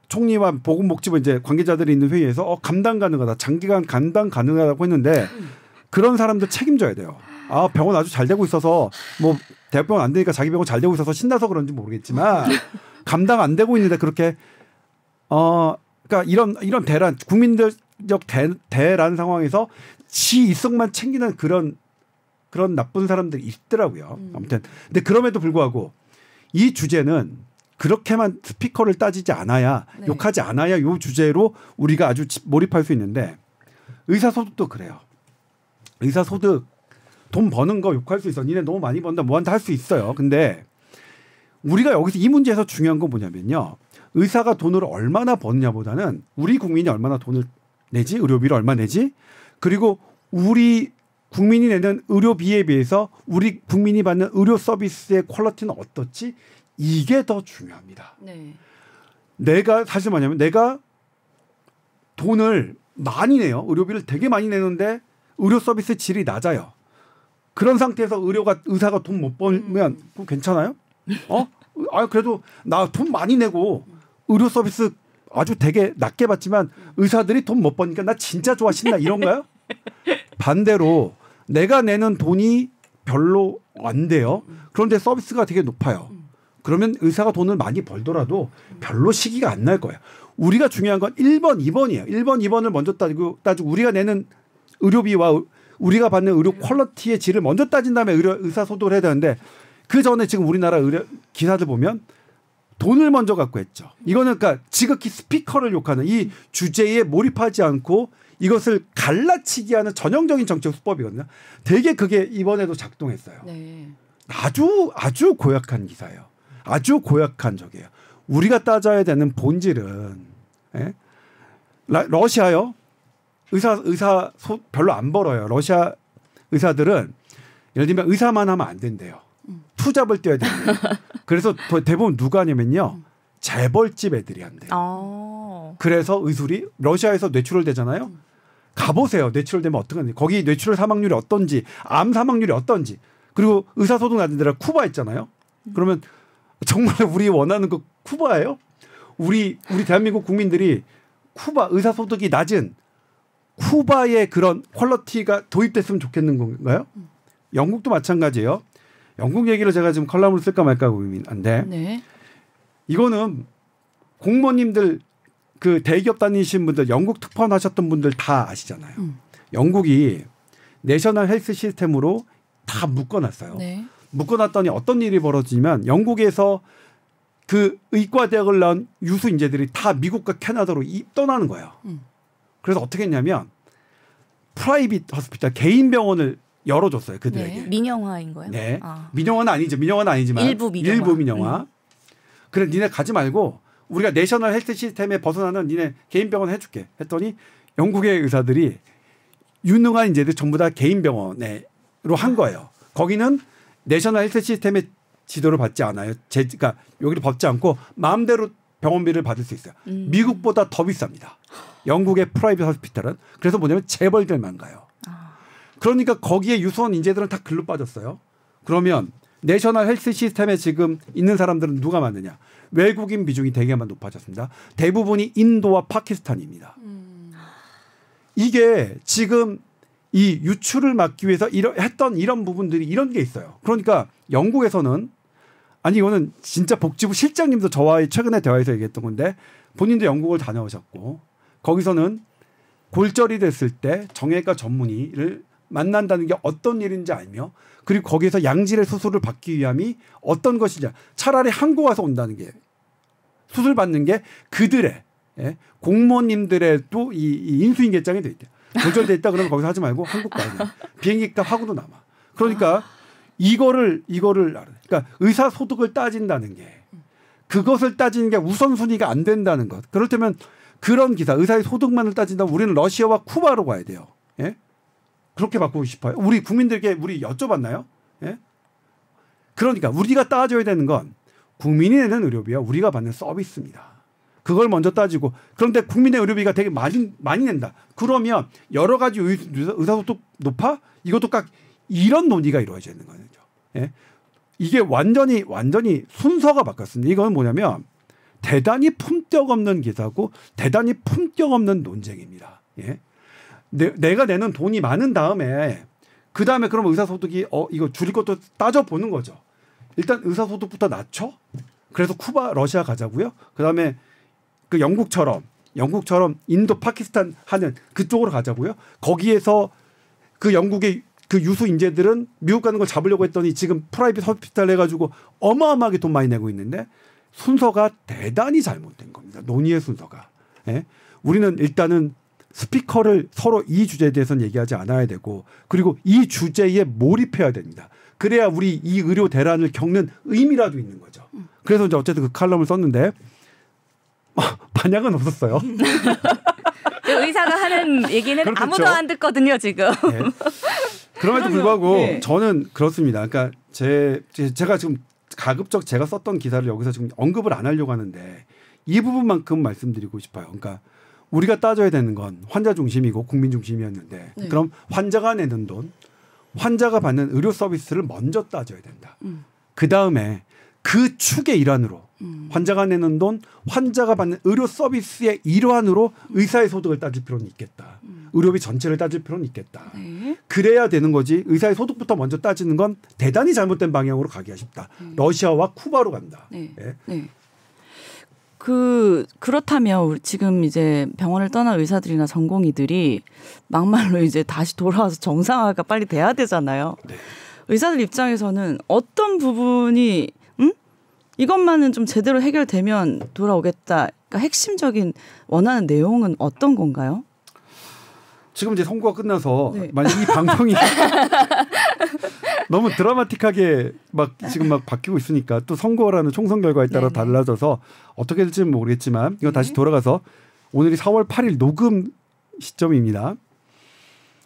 총리와 보건복지부 이제 관계자들이 있는 회의에서 감당 가능하다, 장기간 감당 가능하다고 했는데 그런 사람들 책임져야 돼요. 병원 아주 잘 되고 있어서 뭐 대학병원 안 되니까 자기 병원 잘 되고 있어서 신나서 그런지 모르겠지만 감당 안 되고 있는데 그렇게 그러니까 이런 대란 국민들적 대란 상황에서 지 이성만 챙기는 그런 나쁜 사람들이 있더라고요. 아무튼 근데 그럼에도 불구하고 이 주제는 그렇게만 스피커를 따지지 않아야 네. 욕하지 않아야 이 주제로 우리가 아주 몰입할 수 있는데 의사소득도 그래요. 의사소득 돈 버는 거 욕할 수 있어. 니네 너무 많이 번다. 뭐한다 할 수 있어요. 근데 우리가 여기서 이 문제에서 중요한 건 뭐냐면요. 의사가 돈을 얼마나 버느냐보다는 우리 국민이 얼마나 돈을 내지, 의료비를 얼마 내지, 그리고 우리 국민이 내는 의료비에 비해서 우리 국민이 받는 의료 서비스의 퀄리티는 어떻지? 이게 더 중요합니다. 네. 내가 사실 뭐냐면 내가 돈을 많이 내요. 의료비를 되게 많이 내는데 의료 서비스 질이 낮아요. 그런 상태에서 의사가 돈 못 벌면 그거 괜찮아요? 그래도 나 돈 많이 내고 의료 서비스 아주 되게 낮게 받지만 의사들이 돈 못 버니까 나 진짜 좋아 신나 이런가요? 반대로 내가 내는 돈이 별로 안 돼요. 그런데 서비스가 되게 높아요. 그러면 의사가 돈을 많이 벌더라도 별로 시기가 안 날 거예요. 우리가 중요한 건 1번, 2번이에요. 1번, 2번을 먼저 따지고 우리가 내는 의료비와 우리가 받는 의료 퀄리티의 질을 먼저 따진 다음에 의사 소득을 해야 되는데 그 전에 지금 우리나라 의료 기사들 보면 돈을 먼저 갖고 했죠. 이거는 그러니까 지극히 스피커를 욕하는 이 주제에 몰입하지 않고 이것을 갈라치기 하는 전형적인 정책 수법이거든요. 되게 그게 이번에도 작동했어요. 네. 아주 고약한 기사예요. 아주 고약한 적이에요. 우리가 따져야 되는 본질은 러시아요. 의사 별로 안 벌어요. 러시아 의사들은 예를 들면 의사만 하면 안 된대요. 투잡을 뛰어야 된대요. 그래서 대부분 누가 하냐면요. 재벌집 애들이 한대요. 그래서 의술이 러시아에서 뇌출혈 되잖아요. 가보세요. 뇌출혈 되면 어떡하는지. 거기 뇌출혈 사망률이 어떤지, 암 사망률이 어떤지. 그리고 의사소득 낮은 데라 쿠바 있잖아요. 그러면 정말 우리 원하는 거 쿠바예요? 우리 대한민국 국민들이 쿠바 의사소득이 낮은 쿠바의 그런 퀄리티가 도입됐으면 좋겠는 건가요? 영국도 마찬가지예요. 영국 얘기를 제가 지금 컬럼을 쓸까 말까 고민한데 네. 이거는 공무원님들 그 대기업 다니신 분들 영국 특파원 하셨던 분들 다 아시잖아요. 영국이 내셔널 헬스 시스템으로 다 묶어놨어요. 네. 묶어놨더니 어떤 일이 벌어지면 영국에서 그 의과대학을 나온 유수 인재들이 다 미국과 캐나다로 떠나는 거예요. 그래서 어떻게 했냐면 프라이빗 허스피탈 개인 병원을 열어줬어요. 그들에게. 네. 민영화인 거예요? 네. 민영화는 아니죠. 민영화는 아니지만 일부 민영화. 그래 니네 가지 말고 우리가 내셔널 헬스 시스템에 벗어나는 니네 개인 병원 해줄게 했더니 영국의 의사들이 유능한 인재들 전부 다 개인 병원으로 한 거예요. 거기는 내셔널 헬스 시스템의 지도를 받지 않아요. 그러니까 여기를 받지 않고 마음대로 병원비를 받을 수 있어요. 미국보다 더 비쌉니다. 영국의 프라이빗 허스피탈은. 그래서 뭐냐면 재벌들만 가요. 그러니까 거기에 유수원 인재들은 다 글로 빠졌어요. 그러면 내셔널 헬스 시스템에 지금 있는 사람들은 누가 많느냐. 외국인 비중이 되게만 높아졌습니다. 대부분이 인도와 파키스탄입니다. 이게 지금 이 유출을 막기 위해서 했던 이런 부분들이 이런 게 있어요. 그러니까 영국에서는 아니 이거는 진짜 복지부 실장님도 저와의 최근에 대화에서 얘기했던 건데 본인도 영국을 다녀오셨고 거기서는 골절이 됐을 때 정형외과 전문의를 만난다는 게 어떤 일인지 알며 그리고 거기에서 양질의 수술을 받기 위함이 어떤 것이냐 차라리 한국 와서 온다는 게 수술 받는 게 그들의 공무원님들에도 이 인수인 계장이 돼 있대요. 골절돼 있다 그러면 거기서 하지 말고 한국 가야 돼. 비행기값 하고도 남아. 그러니까 이거를 그러니까 의사 소득을 따진다는 게 그것을 따지는 게 우선순위가 안 된다는 것. 그렇다면 그런 기사 의사의 소득만을 따진다면 우리는 러시아와 쿠바로 가야 돼요. 예? 그렇게 바꾸고 싶어요. 우리 국민들께 우리 여쭤봤나요? 예? 그러니까 우리가 따져야 되는 건 국민이 내는 의료비와 우리가 받는 서비스입니다. 그걸 먼저 따지고 그런데 국민의 의료비가 되게 많이 낸다. 그러면 여러 가지 의사소득 높아? 이것도 각 이런 논의가 이루어져야 되는 거죠. 예? 이게 완전히 순서가 바뀌었습니다. 이건 뭐냐면 대단히 품격 없는 기사고 대단히 품격 없는 논쟁입니다. 예? 내가 내는 돈이 많은 다음에 그 다음에 그럼 의사소득이 이거 줄일 것도 따져보는 거죠. 일단 의사소득부터 낮춰. 그래서 쿠바, 러시아 가자고요. 그 다음에 그 영국처럼 인도, 파키스탄 하는 그쪽으로 가자고요. 거기에서 그 영국의 그 유수 인재들은 미국 가는 걸 잡으려고 했더니 지금 프라이빗 호스피탈 해가지고 어마어마하게 돈 많이 내고 있는데 순서가 대단히 잘못된 겁니다. 논의의 순서가. 예? 우리는 일단은 스피커를 서로 이 주제에 대해서는 얘기하지 않아야 되고 그리고 이 주제에 몰입해야 됩니다. 그래야 우리 이 의료 대란을 겪는 의미라도 있는 거죠. 그래서 이제 어쨌든 그 칼럼을 썼는데 반향은 없었어요. 의사가 하는 얘기는 그렇겠죠. 아무도 안 듣거든요 지금. 네. 그럼에도 불구하고 네. 저는 그렇습니다. 그러니까 제가 지금 가급적 제가 썼던 기사를 여기서 지금 언급을 안 하려고 하는데 이 부분만큼 말씀드리고 싶어요. 그러니까 우리가 따져야 되는 건 환자 중심이고 국민 중심이었는데 네. 그럼 환자가 내는 돈, 환자가 받는 의료 서비스를 먼저 따져야 된다. 그다음에 그 축의 일환으로 환자가 내는 돈, 환자가 받는 의료 서비스의 일환으로 의사의 소득을 따질 필요는 있겠다. 의료비 전체를 따질 필요는 있겠다. 네. 그래야 되는 거지. 의사의 소득부터 먼저 따지는 건 대단히 잘못된 방향으로 가기가 쉽다. 러시아와 쿠바로 간다. 네. 네. 네. 그렇다면 지금 이제 병원을 떠난 의사들이나 전공의들이 막말로 이제 다시 돌아와서 정상화가 빨리 돼야 되잖아요. 네. 의사들 입장에서는 어떤 부분이 이것만은 좀 제대로 해결되면 돌아오겠다. 그러니까 핵심적인 원하는 내용은 어떤 건가요? 지금 이제 선거가 끝나서 네. 만약 이 방송이 너무 드라마틱하게 지금 바뀌고 있으니까 또 선거라는 총선 결과에 따라 네네. 달라져서 어떻게 될지는 모르겠지만 이거 다시 돌아가서 오늘이 4월 8일 녹음 시점입니다.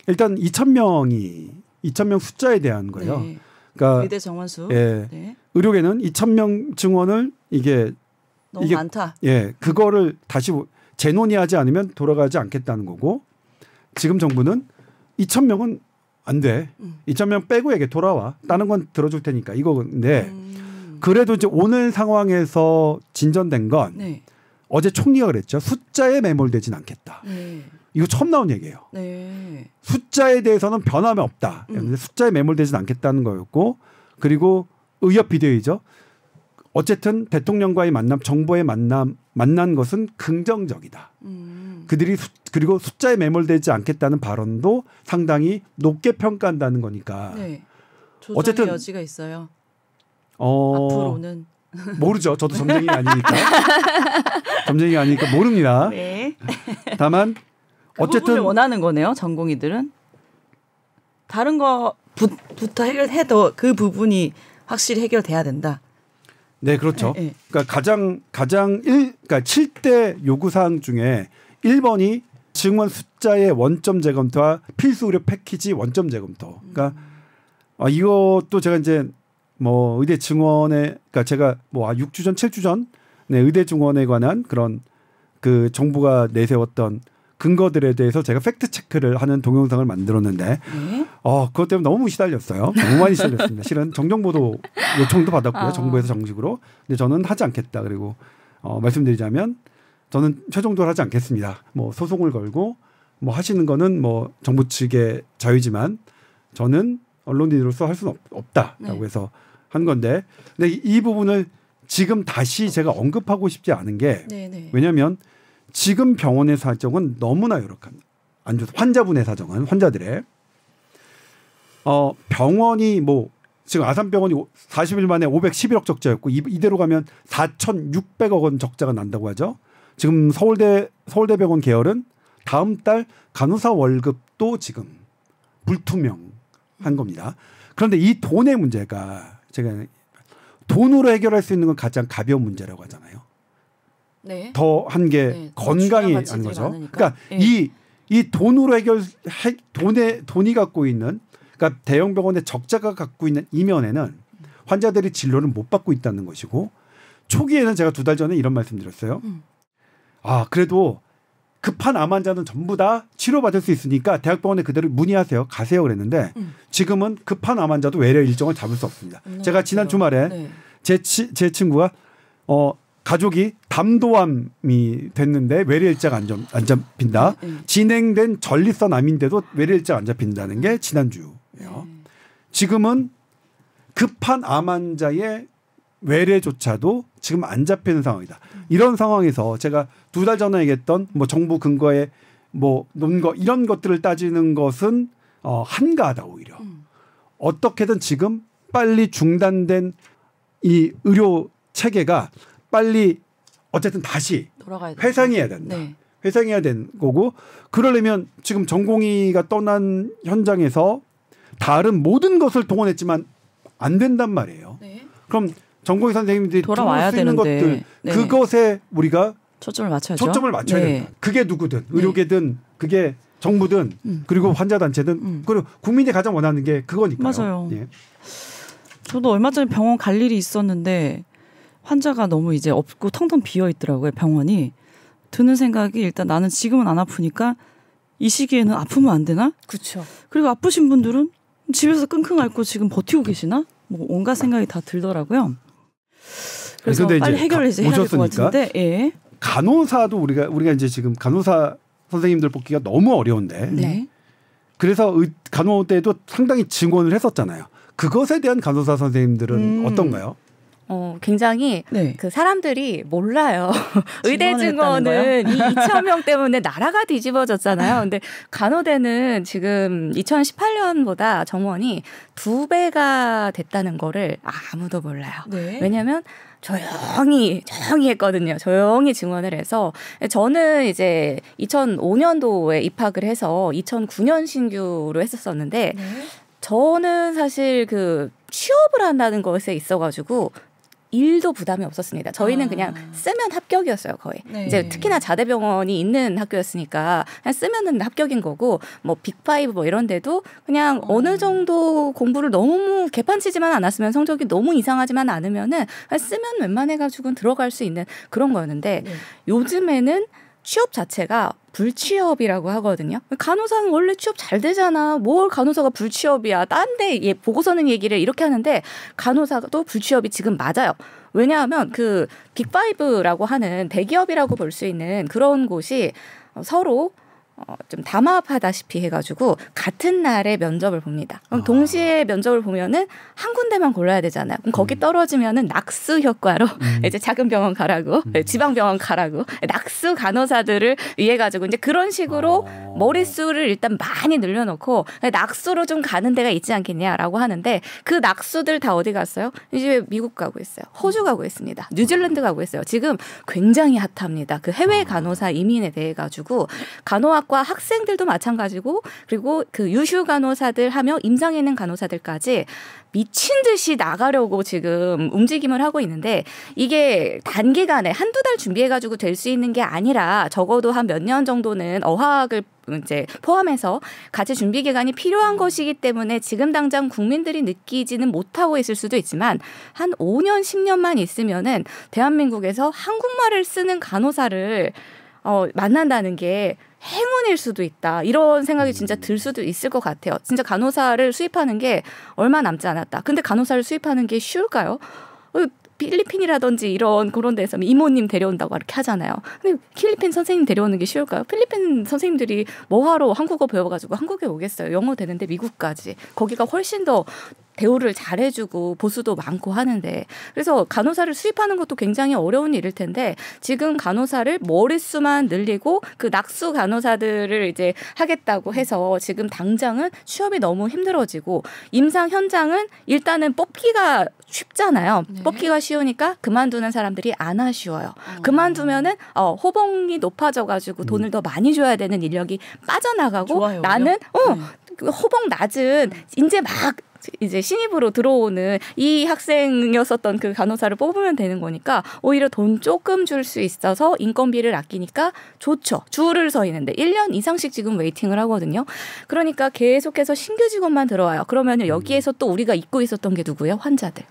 일단 2,000명 숫자에 대한 거예요. 네. 그러니까 의대 정원수. 예. 네. 의료계는 2,000명 증원을 너무 많다. 예, 그거를 다시 재논의하지 않으면 돌아가지 않겠다는 거고 지금 정부는 2,000명은 안 돼. 2,000명 빼고 얘기 돌아와. 다른 건 들어줄 테니까 이거인데 그래도 이제 오늘 상황에서 진전된 건 네. 어제 총리가 그랬죠. 숫자에 매몰되진 않겠다. 이거 처음 나온 얘기예요. 네. 숫자에 대해서는 변함이 없다. 숫자에 매몰되진 않겠다는 거였고 그리고 의협 비대위죠. 어쨌든 대통령과의 만남, 정부의 만난 것은 긍정적이다. 그들이 그리고 숫자에 매몰되지 않겠다는 발언도 상당히 높게 평가한다는 거니까. 네. 조정의 어쨌든 여지가 있어요. 앞으로는 모르죠. 저도 점쟁이가 아니니까 모릅니다. 네. 다만 어쨌든 원하는 거네요. 전공의들은 다른 거부터 해결해도 그 부분이 확실히 해결돼야 된다. 네, 그렇죠. 네, 네. 그러니까 가장 7대 요구 사항 중에 1번이 증원 숫자의 원점 재검토와 필수 의료 패키지 원점 재검토. 그러니까 이것도 제가 이제 의대 증원에 그러니까 제가 6주 전, 7주 전 의대 증원에 관한 그런 그 정부가 내세웠던 근거들에 대해서 제가 팩트 체크를 하는 동영상을 만들었는데 그것 때문에 너무 시달렸어요. 너무 많이 시달렸습니다. 실은 정정보도 요청도 받았고요. 정부에서 정식으로. 근데 저는 하지 않겠다. 그리고 말씀드리자면 저는 최종적으로 하지 않겠습니다. 소송을 걸고 뭐 하시는 거는 뭐 정부 측의 자유지만 저는 언론인으로서 할 수는 없다라고 해서 한 건데, 근데 이 부분을 지금 다시 제가 언급하고 싶지 않은 게 왜냐하면 지금 병원의 사정은 너무나 열악합니다. 안 좋다. 환자분의 사정은 환자들의 병원이 뭐 지금 아산병원이 40일 만에 511억 적자였고 이대로 가면 4,600억 원 적자가 난다고 하죠. 지금 서울대병원 계열은 다음 달 간호사 월급도 지금 불투명한 겁니다. 그런데 이 돈의 문제가 제가 돈으로 해결할 수 있는 건 가장 가벼운 문제라고 하잖아요. 네. 더 한 게 건강이 하는 거죠. 그러니까 이 돈으로 돈이 갖고 있는, 그러니까 대형 병원의 적자가 갖고 있는 이면에는 환자들이 진료를 못 받고 있다는 것이고, 초기에는 제가 2달 전에 이런 말씀드렸어요. 그래도 급한 암 환자는 전부 다 치료받을 수 있으니까 대학병원에 그대로 문의하세요. 가세요 그랬는데 지금은 급한 암 환자도 외래 일정을 잡을 수 없습니다. 제가 지난 주말에 제 친구가 가족이 담도암이 됐는데 외래 일자가 안 잡힌다. 진행된 전립선 암인데도 외래 일자가 안 잡힌다는 게 지난주예요. 지금은 급한 암 환자의 외래조차도 지금 안 잡히는 상황이다. 이런 상황에서 제가 2달 전에 얘기했던 뭐 정부 근거에 뭐 논거 이런 것들을 따지는 것은 한가하다 오히려. 어떻게든 지금 빨리 중단된 이 의료 체계가 빨리 어쨌든 다시 회상해야 된다. 회상해야 되는 거고, 그러려면 지금 전공의가 떠난 현장에서 다른 모든 것을 동원했지만 안 된단 말이에요. 그럼 전공의 선생님들이 돌아와야 되는 것들 그것에 우리가 초점을 맞춰야 된다. 그게 누구든 의료계든 그게 정부든 그리고 환자단체든 그리고 국민이 가장 원하는 게 그거니까요. 맞아요. 저도 얼마 전에 병원 갈 일이 있었는데 환자가 너무 이제 없고 텅텅 비어 있더라고요. 병원이. 드는 생각이 일단 나는 지금은 안 아프니까 이 시기에는 아프면 안 되나? 그렇죠. 그리고 아프신 분들은 집에서 끙끙 앓고 지금 버티고 계시나? 뭐 온갖 생각이 다 들더라고요. 그래서 빨리 해결을 해야 될 것 같은데. 간호사도 우리가 이제 지금 간호사 선생님들 뽑기가 너무 어려운데. 그래서 간호대도 상당히 증원을 했었잖아요. 그것에 대한 간호사 선생님들은 어떤가요? 굉장히 그 사람들이 몰라요. 의대 증원은 이 2,000명 때문에 나라가 뒤집어졌잖아요. 근데 간호대는 지금 2018년보다 정원이 2배가 됐다는 거를 아무도 몰라요. 왜냐하면 조용히 했거든요. 조용히 증원을 해서 저는 이제 2005년도에 입학을 해서 2009년 신규로 했었었는데 저는 사실 그 취업을 한다는 것에 있어가지고 일도 부담이 없었습니다. 저희는 그냥 쓰면 합격이었어요, 거의. 이제 특히나 자대병원이 있는 학교였으니까 그냥 쓰면은 합격인 거고, 뭐 빅5 뭐 이런 데도 그냥 어느 정도 공부를 너무 개판치지만 않았으면 성적이 너무 이상하지만 않으면은 쓰면 웬만해가지고는 들어갈 수 있는 그런 거였는데 요즘에는 취업 자체가 불취업이라고 하거든요. 간호사는 원래 취업 잘 되잖아. 뭘 간호사가 불취업이야. 딴 데 보고서는 얘기를 이렇게 하는데 간호사도 불취업이 지금 맞아요. 왜냐하면 그 빅5라고 하는 대기업이라고 볼 수 있는 그런 곳이 서로 좀 담합하다시피 해가지고 같은 날에 면접을 봅니다. 그럼 동시에 면접을 보면은 한 군데만 골라야 되잖아요. 그럼 거기 떨어지면은 낙수 효과로 이제 작은 병원 가라고, 지방 병원 가라고, 낙수 간호사들을 위해 가지고 이제 그런 식으로 머릿수를 일단 많이 늘려놓고 낙수로 좀 가는 데가 있지 않겠냐라고 하는데 그 낙수들 다 어디 갔어요? 이제 미국 가고 있어요. 호주 가고 있습니다. 뉴질랜드 가고 있어요. 지금 굉장히 핫합니다. 그 해외 간호사 이민에 대해 가지고 간호학 과 학생들도 마찬가지고, 그리고 그 유휴 간호사들 하며 임상에 있는 간호사들까지 미친 듯이 나가려고 지금 움직임을 하고 있는데 이게 단기간에 한두 달 준비해가지고 될 수 있는 게 아니라 적어도 한 몇 년 정도는 어학을 이제 포함해서 같이 준비 기간이 필요한 것이기 때문에 지금 당장 국민들이 느끼지는 못하고 있을 수도 있지만 한 5년, 10년만 있으면은 대한민국에서 한국말을 쓰는 간호사를 만난다는 게 행운일 수도 있다. 이런 생각이 진짜 들 수도 있을 것 같아요. 진짜 간호사를 수입하는 게 얼마 남지 않았다. 근데 간호사를 수입하는 게 쉬울까요? 필리핀이라든지 이런 그런 데서 이모님 데려온다고 이렇게 하잖아요. 근데 필리핀 선생님 데려오는 게 쉬울까요? 필리핀 선생님들이 뭐하러 한국어 배워가지고 한국에 오겠어요. 영어 되는데 미국까지. 거기가 훨씬 더 대우를 잘해주고 보수도 많고 하는데 그래서 간호사를 수입하는 것도 굉장히 어려운 일일 텐데 지금 간호사를 머릿수만 늘리고 그 낙수 간호사들을 이제 하겠다고 해서 지금 당장은 취업이 너무 힘들어지고 임상 현장은 일단은 뽑기가 쉽잖아요. 네. 뽑기가 쉬우니까 그만두는 사람들이 안 아쉬워요. 그만두면은 호봉이 높아져가지고 돈을 더 많이 줘야 되는 인력이 빠져나가고 좋아요, 나는 그 호봉 낮은 이제 막 이제 신입으로 들어오는 이 학생이었었던 그 간호사를 뽑으면 되는 거니까 오히려 돈 조금 줄 수 있어서 인건비를 아끼니까 좋죠. 줄을 서 있는데 1년 이상씩 지금 웨이팅을 하거든요. 그러니까 계속해서 신규 직원만 들어와요. 그러면 여기에서 또 우리가 잊고 있었던 게 누구예요? 환자들.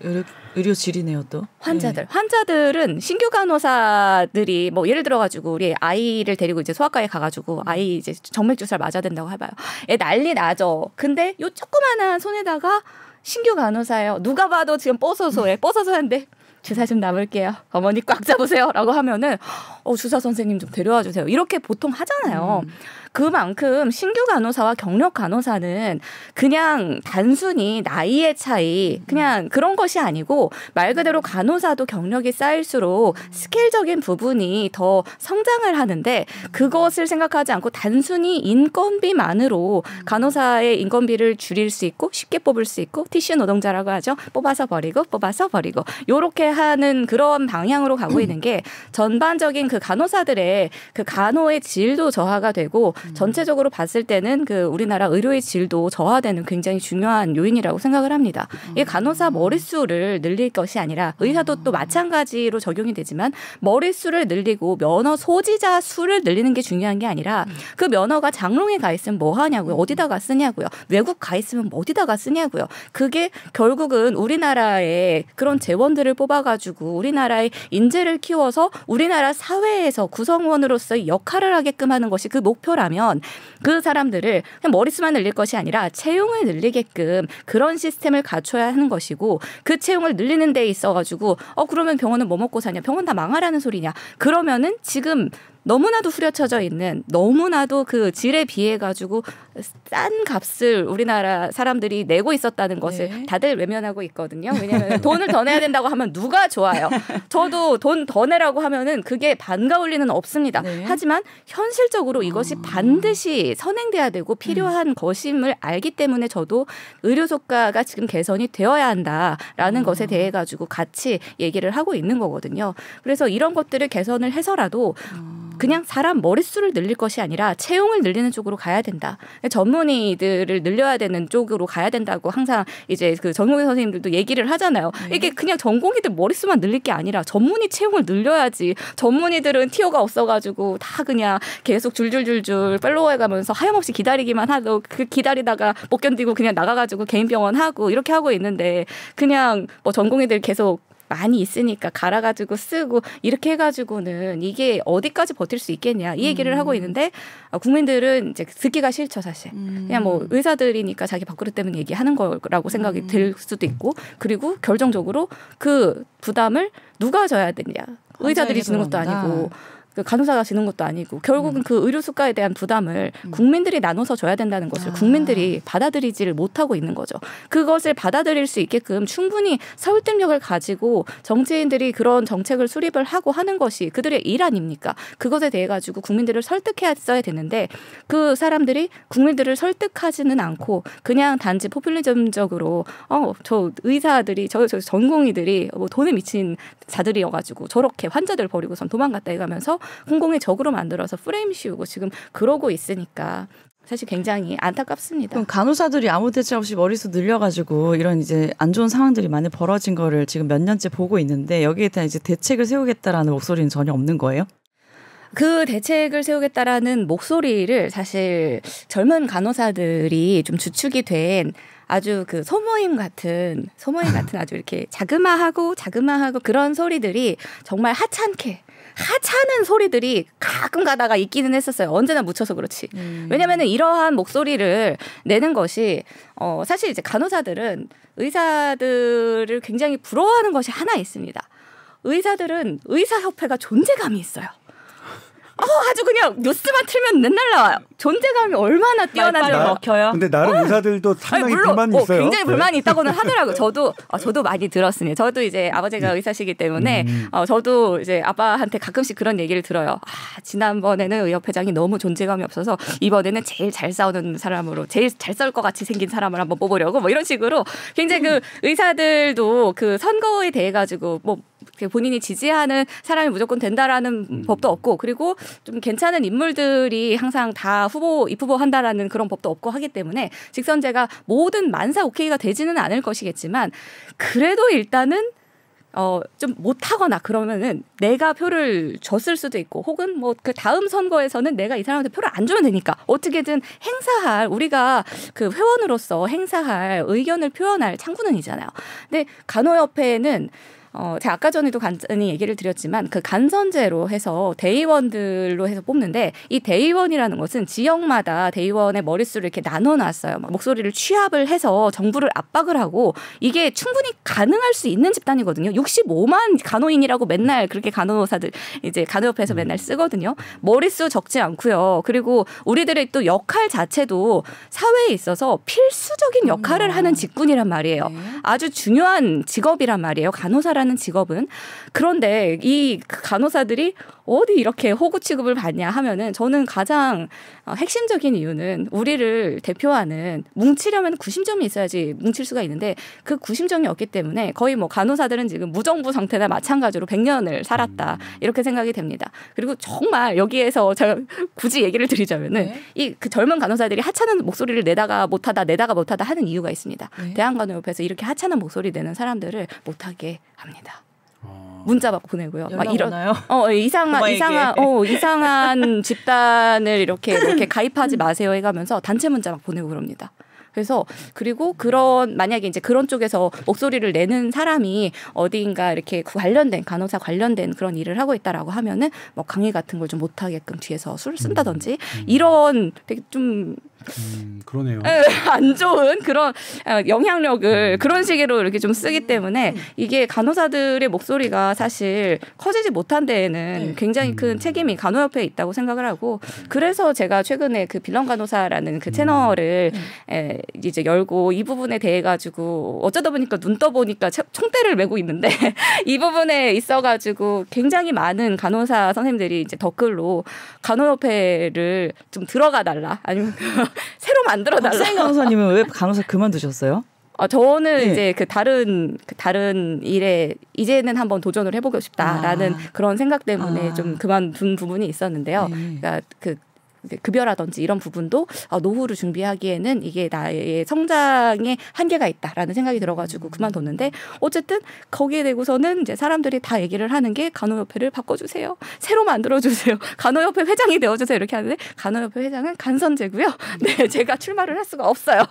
의료질이네요 또. 환자들. 네. 환자들은 신규 간호사들이 뭐 예를 들어가지고 우리 아이를 데리고 이제 소아과에 가가지고 아이 이제 정맥 주사를 맞아야 된다고 해봐요. 애 난리 나죠. 근데 요 조그만한 손에다가 신규 간호사예요. 누가 봐도 지금 뽀소소해. 뽀소소한데 주사 좀 남을게요. 어머니 꽉 잡으세요. 라고 하면은 주사 선생님 좀 데려와 주세요. 이렇게 보통 하잖아요. 그만큼 신규 간호사와 경력 간호사는 그냥 단순히 나이의 차이 그냥 그런 것이 아니고 말 그대로 간호사도 경력이 쌓일수록 스케일적인 부분이 더 성장을 하는데 그것을 생각하지 않고 단순히 인건비만으로 간호사의 인건비를 줄일 수 있고 쉽게 뽑을 수 있고 티슈 노동자라고 하죠. 뽑아서 버리고 요렇게 하는 그런 방향으로 가고 있는 게 전반적인 그 간호사들의 그 간호의 질도 저하가 되고 전체적으로 봤을 때는 그 우리나라 의료의 질도 저하되는 굉장히 중요한 요인이라고 생각을 합니다. 이 간호사 머릿수를 늘릴 것이 아니라 의사도 또 마찬가지로 적용이 되지만 머릿수를 늘리고 면허 소지자 수를 늘리는 게 중요한 게 아니라 그 면허가 장롱에 가 있으면 뭐 하냐고요. 어디다가 쓰냐고요. 외국 가 있으면 어디다가 쓰냐고요. 그게 결국은 우리나라의 그런 재원들을 뽑아가지고 우리나라의 인재를 키워서 우리나라 사회에서 구성원으로서의 역할을 하게끔 하는 것이 그 목표라면 그 사람들을 그냥 머릿수만 늘릴 것이 아니라 채용을 늘리게끔 그런 시스템을 갖춰야 하는 것이고 그 채용을 늘리는 데 있어가지고 그러면 병원은 뭐 먹고 사냐. 병원 다 망하라는 소리냐. 그러면은 지금 너무나도 후려쳐져 있는 너무나도 그 질에 비해 가지고 싼 값을 우리나라 사람들이 내고 있었다는 것을 네. 다들 외면하고 있거든요. 왜냐하면 돈을 더 내야 된다고 하면 누가 좋아요. 저도 돈 더 내라고 하면은 그게 반가울 리는 없습니다. 네. 하지만 현실적으로 이것이 반드시 선행돼야 되고 필요한 것임을 알기 때문에 저도 의료소가가 지금 개선이 되어야 한다라는 것에 대해 가지고 같이 얘기를 하고 있는 거거든요. 그래서 이런 것들을 개선을 해서라도 그냥 사람 머릿수를 늘릴 것이 아니라 채용을 늘리는 쪽으로 가야 된다. 전문의들을 늘려야 되는 쪽으로 가야 된다고 항상 이제 그 전공의 선생님들도 얘기를 하잖아요. 이게 그냥 전공의들 머릿수만 늘릴 게 아니라 전문의 채용을 늘려야지. 전문의들은 티오가 없어가지고 다 그냥 계속 줄줄줄줄 팔로우해 가면서 하염없이 기다리기만 하고 그 기다리다가 못 견디고 그냥 나가가지고 개인 병원 하고 이렇게 하고 있는데 그냥 뭐 전공의들 계속 많이 있으니까 갈아가지고 쓰고 이렇게 해가지고는 이게 어디까지 버틸 수 있겠냐 이 얘기를 하고 있는데 국민들은 이제 듣기가 싫죠 사실. 그냥 뭐 의사들이니까 자기 밥그릇 때문에 얘기하는 거라고 생각이 들 수도 있고 그리고 결정적으로 그 부담을 누가 져야 되냐. 의사들이 지는 것도 아니고 간호사가 지는 것도 아니고 결국은 그 의료 수가에 대한 부담을 국민들이 나눠서 줘야 된다는 것을 국민들이 받아들이지를 못하고 있는 거죠. 그것을 받아들일 수 있게끔 충분히 설득력을 가지고 정치인들이 그런 정책을 수립을 하고 하는 것이 그들의 일 아닙니까? 그것에 대해 가지고 국민들을 설득했어야 되는데 그 사람들이 국민들을 설득하지는 않고 그냥 단지 포퓰리즘적으로 저 의사들이 저 전공의들이 뭐 돈에 미친 자들이어가지고 저렇게 환자들 버리고선 도망갔다 해가면서 공공의 적으로 만들어서 프레임 씌우고 지금 그러고 있으니까 사실 굉장히 안타깝습니다. 그럼 간호사들이 아무 대책 없이 머릿수 늘려가지고 이런 이제 안 좋은 상황들이 많이 벌어진 거를 지금 몇 년째 보고 있는데 여기에 대한 이제 대책을 세우겠다라는 목소리는 전혀 없는 거예요? 그 대책을 세우겠다라는 목소리를 사실 젊은 간호사들이 좀 주축이 된 아주 그 소모임 같은 아주 이렇게 자그마하고 그런 소리들이 정말 하찮은 소리들이 가끔 가다가 있기는 했었어요. 언제나 묻혀서 그렇지. 왜냐하면 이러한 목소리를 내는 것이 사실 이제 간호사들은 의사들을 굉장히 부러워하는 것이 하나 있습니다. 의사들은 의사협회가 존재감이 있어요. 아주 그냥 뉴스만 틀면 맨날 나와요. 존재감이 얼마나 뛰어난지 먹혀요. 근데 나름 의사들도 상당히 물론, 불만이 있어요. 굉장히 불만이 있다고는 하더라고요. 저도 많이 들었습니다. 저도 이제 아버지가 의사시기 때문에 저도 이제 아빠한테 가끔씩 그런 얘기를 들어요. 지난번에는 의협회장이 너무 존재감이 없어서 이번에는 제일 잘 싸우는 사람으로 제일 잘 싸울 것 같이 생긴 사람을 한번 뽑으려고 뭐 이런 식으로 굉장히 그 의사들도 그 선거에 대해 가지고 뭐 본인이 지지하는 사람이 무조건 된다라는 법도 없고 그리고 좀 괜찮은 인물들이 항상 다 입후보 한다라는 그런 법도 없고 하기 때문에 직선제가 모든 만사 오케이가 되지는 않을 것이겠지만 그래도 일단은 좀 못하거나 그러면은 내가 표를 줬을 수도 있고 혹은 뭐 그 다음 선거에서는 내가 이 사람한테 표를 안 주면 되니까 어떻게든 행사할 우리가 그 회원으로서 행사할 의견을 표현할 창구는이잖아요. 근데 간호협회는 제가 아까 전에도 간단히 얘기를 드렸지만 그 간선제로 해서 대의원들로 해서 뽑는데 이 대의원이라는 것은 지역마다 대의원의 머릿수를 이렇게 나눠놨어요. 목소리를 취합을 해서 정부를 압박을 하고 이게 충분히 가능할 수 있는 집단이거든요. 65만 간호인이라고 맨날 그렇게 간호사들 이제 간호협회에서 맨날 쓰거든요. 머릿수 적지 않고요. 그리고 우리들의 또 역할 자체도 사회에 있어서 필수적인 역할을 하는 직군이란 말이에요. 아주 중요한 직업이란 말이에요. 간호사라는 직업은. 그런데 이 간호사들이 어디 이렇게 호구 취급을 받냐 하면은 저는 가장 핵심적인 이유는 우리를 대표하는 뭉치려면 구심점이 있어야지 뭉칠 수가 있는데 그 구심점이 없기 때문에 거의 뭐 간호사들은 지금 무정부 상태나 마찬가지로 100년을 살았다 이렇게 생각이 됩니다. 그리고 정말 여기에서 제가 굳이 얘기를 드리자면은 이 그 젊은 간호사들이 하찮은 목소리를 내다가 못하다 하는 이유가 있습니다. 대한간호협회에서 이렇게 하찮은 목소리 내는 사람들을 못하게 합니다. 문자 막 보내고요. 막 이런 이상한 집단을 이렇게 가입하지 마세요 해가면서 단체 문자 막 보내고 그럽니다. 그래서 그리고 만약에 이제 그런 쪽에서 목소리를 내는 사람이 어디인가 이렇게 관련된 간호사 관련된 그런 일을 하고 있다라고 하면은 뭐 강의 같은 걸 좀 못하게끔 뒤에서 술을 쓴다든지 이런 되게 좀 그러네요. 안 좋은 그런 영향력을 그런 식으로 이렇게 좀 쓰기 때문에 이게 간호사들의 목소리가 사실 커지지 못한 데에는 굉장히 큰 책임이 간호협회에 있다고 생각을 하고 그래서 제가 최근에 그 빌런 간호사라는 그 채널을 이제 열고 이 부분에 대해 가지고 어쩌다 보니까 눈 떠보니까 총대를 메고 있는데 이 부분에 있어가지고 굉장히 많은 간호사 선생님들이 이제 댓글로 간호협회를 좀 들어가 달라 아니면 새로 만들어 달라. 박세인 간호사님은 왜 간호사 그만두셨어요? 저는 이제 그 다른 일에 이제는 한번 도전을 해보고 싶다라는 그런 생각 때문에 좀 그만둔 부분이 있었는데요. 그러니까 급여라든지 이런 부분도 노후를 준비하기에는 이게 나의 성장에 한계가 있다라는 생각이 들어가지고 그만뒀는데 어쨌든 거기에 대고서는 이제 사람들이 다 얘기를 하는 게 간호협회를 바꿔주세요. 새로 만들어주세요. 간호협회 회장이 되어주세요. 이렇게 하는데 간호협회 회장은 간선제고요. 네, 제가 출마를 할 수가 없어요.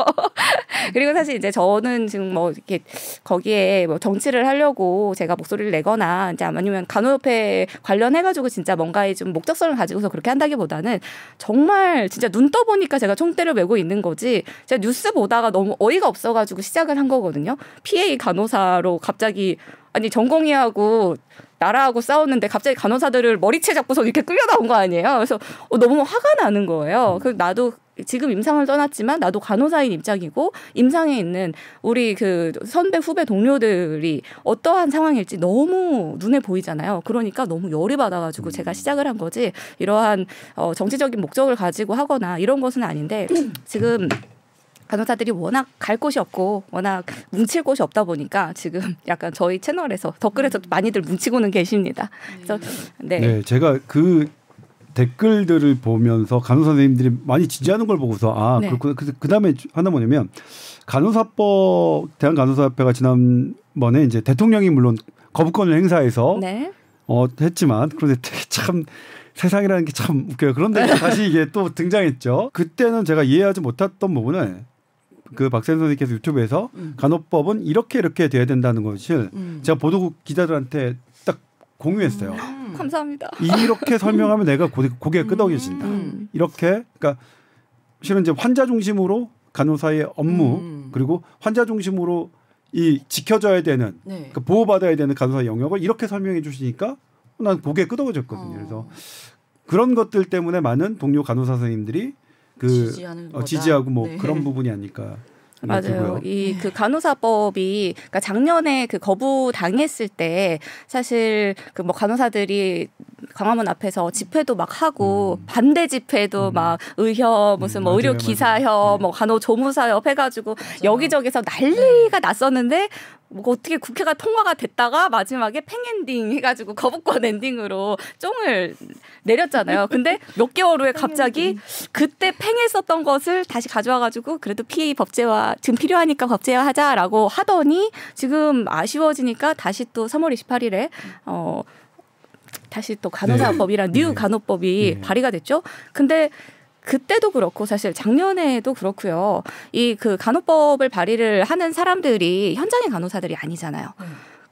그리고 사실 이제 저는 지금 뭐 이렇게 거기에 뭐 정치를 하려고 제가 목소리를 내거나 이제 아니면 간호협회 관련해가지고 진짜 뭔가의 좀 목적성을 가지고서 그렇게 한다기보다는 정말 진짜 눈 떠보니까 제가 총대를 메고 있는 거지 제가 뉴스 보다가 너무 어이가 없어가지고 시작을 한 거거든요. PA 간호사로 갑자기 아니 전공의하고 나라하고 싸웠는데 갑자기 간호사들을 머리채 잡고서 이렇게 끌려 나온 거 아니에요. 그래서 너무 화가 나는 거예요. 그래서 나도 지금 임상을 떠났지만 나도 간호사인 입장이고 임상에 있는 우리 그 선배 후배 동료들이 어떠한 상황일지 너무 눈에 보이잖아요. 그러니까 너무 열이 받아가지고 제가 시작을 한 거지 이러한 정치적인 목적을 가지고 하거나 이런 것은 아닌데 지금 간호사들이 워낙 갈 곳이 없고 워낙 뭉칠 곳이 없다 보니까 지금 약간 저희 채널에서 댓글에서 많이들 뭉치고는 계십니다. 그래서 네, 제가 그 댓글들을 보면서 간호사 선생님들이 많이 지지하는 걸 보고서 그렇구나. 그 다음에 하나 뭐냐면 간호사법 대한간호사협회가 지난번에 이제 대통령이 물론 거부권을 행사해서 했지만 그런데 되게 참 세상이라는 게 참 웃겨요. 그런데 다시 이게 또 등장했죠. 그때는 제가 이해하지 못했던 부분을 그 박세인 선생님께서 유튜브에서 간호법은 이렇게 돼야 된다는 것을 제가 보도국 기자들한테 딱 공유했어요. 감사합니다. 이렇게 설명하면 내가 고개가 끄덕여진다. 이렇게 그러니까 실은 이제 환자 중심으로 간호사의 업무 그리고 환자 중심으로 이 지켜져야 되는 네. 그러니까 보호받아야 되는 간호사 영역을 이렇게 설명해 주시니까 난 고개 끄덕여졌거든요. 그래서 그런 것들 때문에 많은 동료 간호사 선생님들이 지지하고 뭐 네. 그런 부분이 아닐까. 맞아요. 이 그 간호사법이 그러니까 작년에 그 거부 당했을 때 사실 그 뭐 간호사들이 광화문 앞에서 집회도 막 하고 반대 집회도 막 의협 무슨 뭐 의료 기사협 뭐 간호조무사협 해가지고 맞아요. 여기저기서 난리가 났었는데 뭐 어떻게 국회가 통과가 됐다가 마지막에 팽엔딩 해가지고 거부권 엔딩으로 쫑을 내렸잖아요. 근데 몇 개월 후에 갑자기 그때 팽했었던 것을 다시 가져와가지고 그래도 PA 법제화 지금 필요하니까 법제화하자라고 하더니 지금 아쉬워지니까 다시 또 3월 28일에 다시 또 간호사법이란 뉴 간호법이 발의가 됐죠. 근데 그때도 그렇고 사실 작년에도 그렇고요. 이 그 간호법을 발의를 하는 사람들이 현장의 간호사들이 아니잖아요.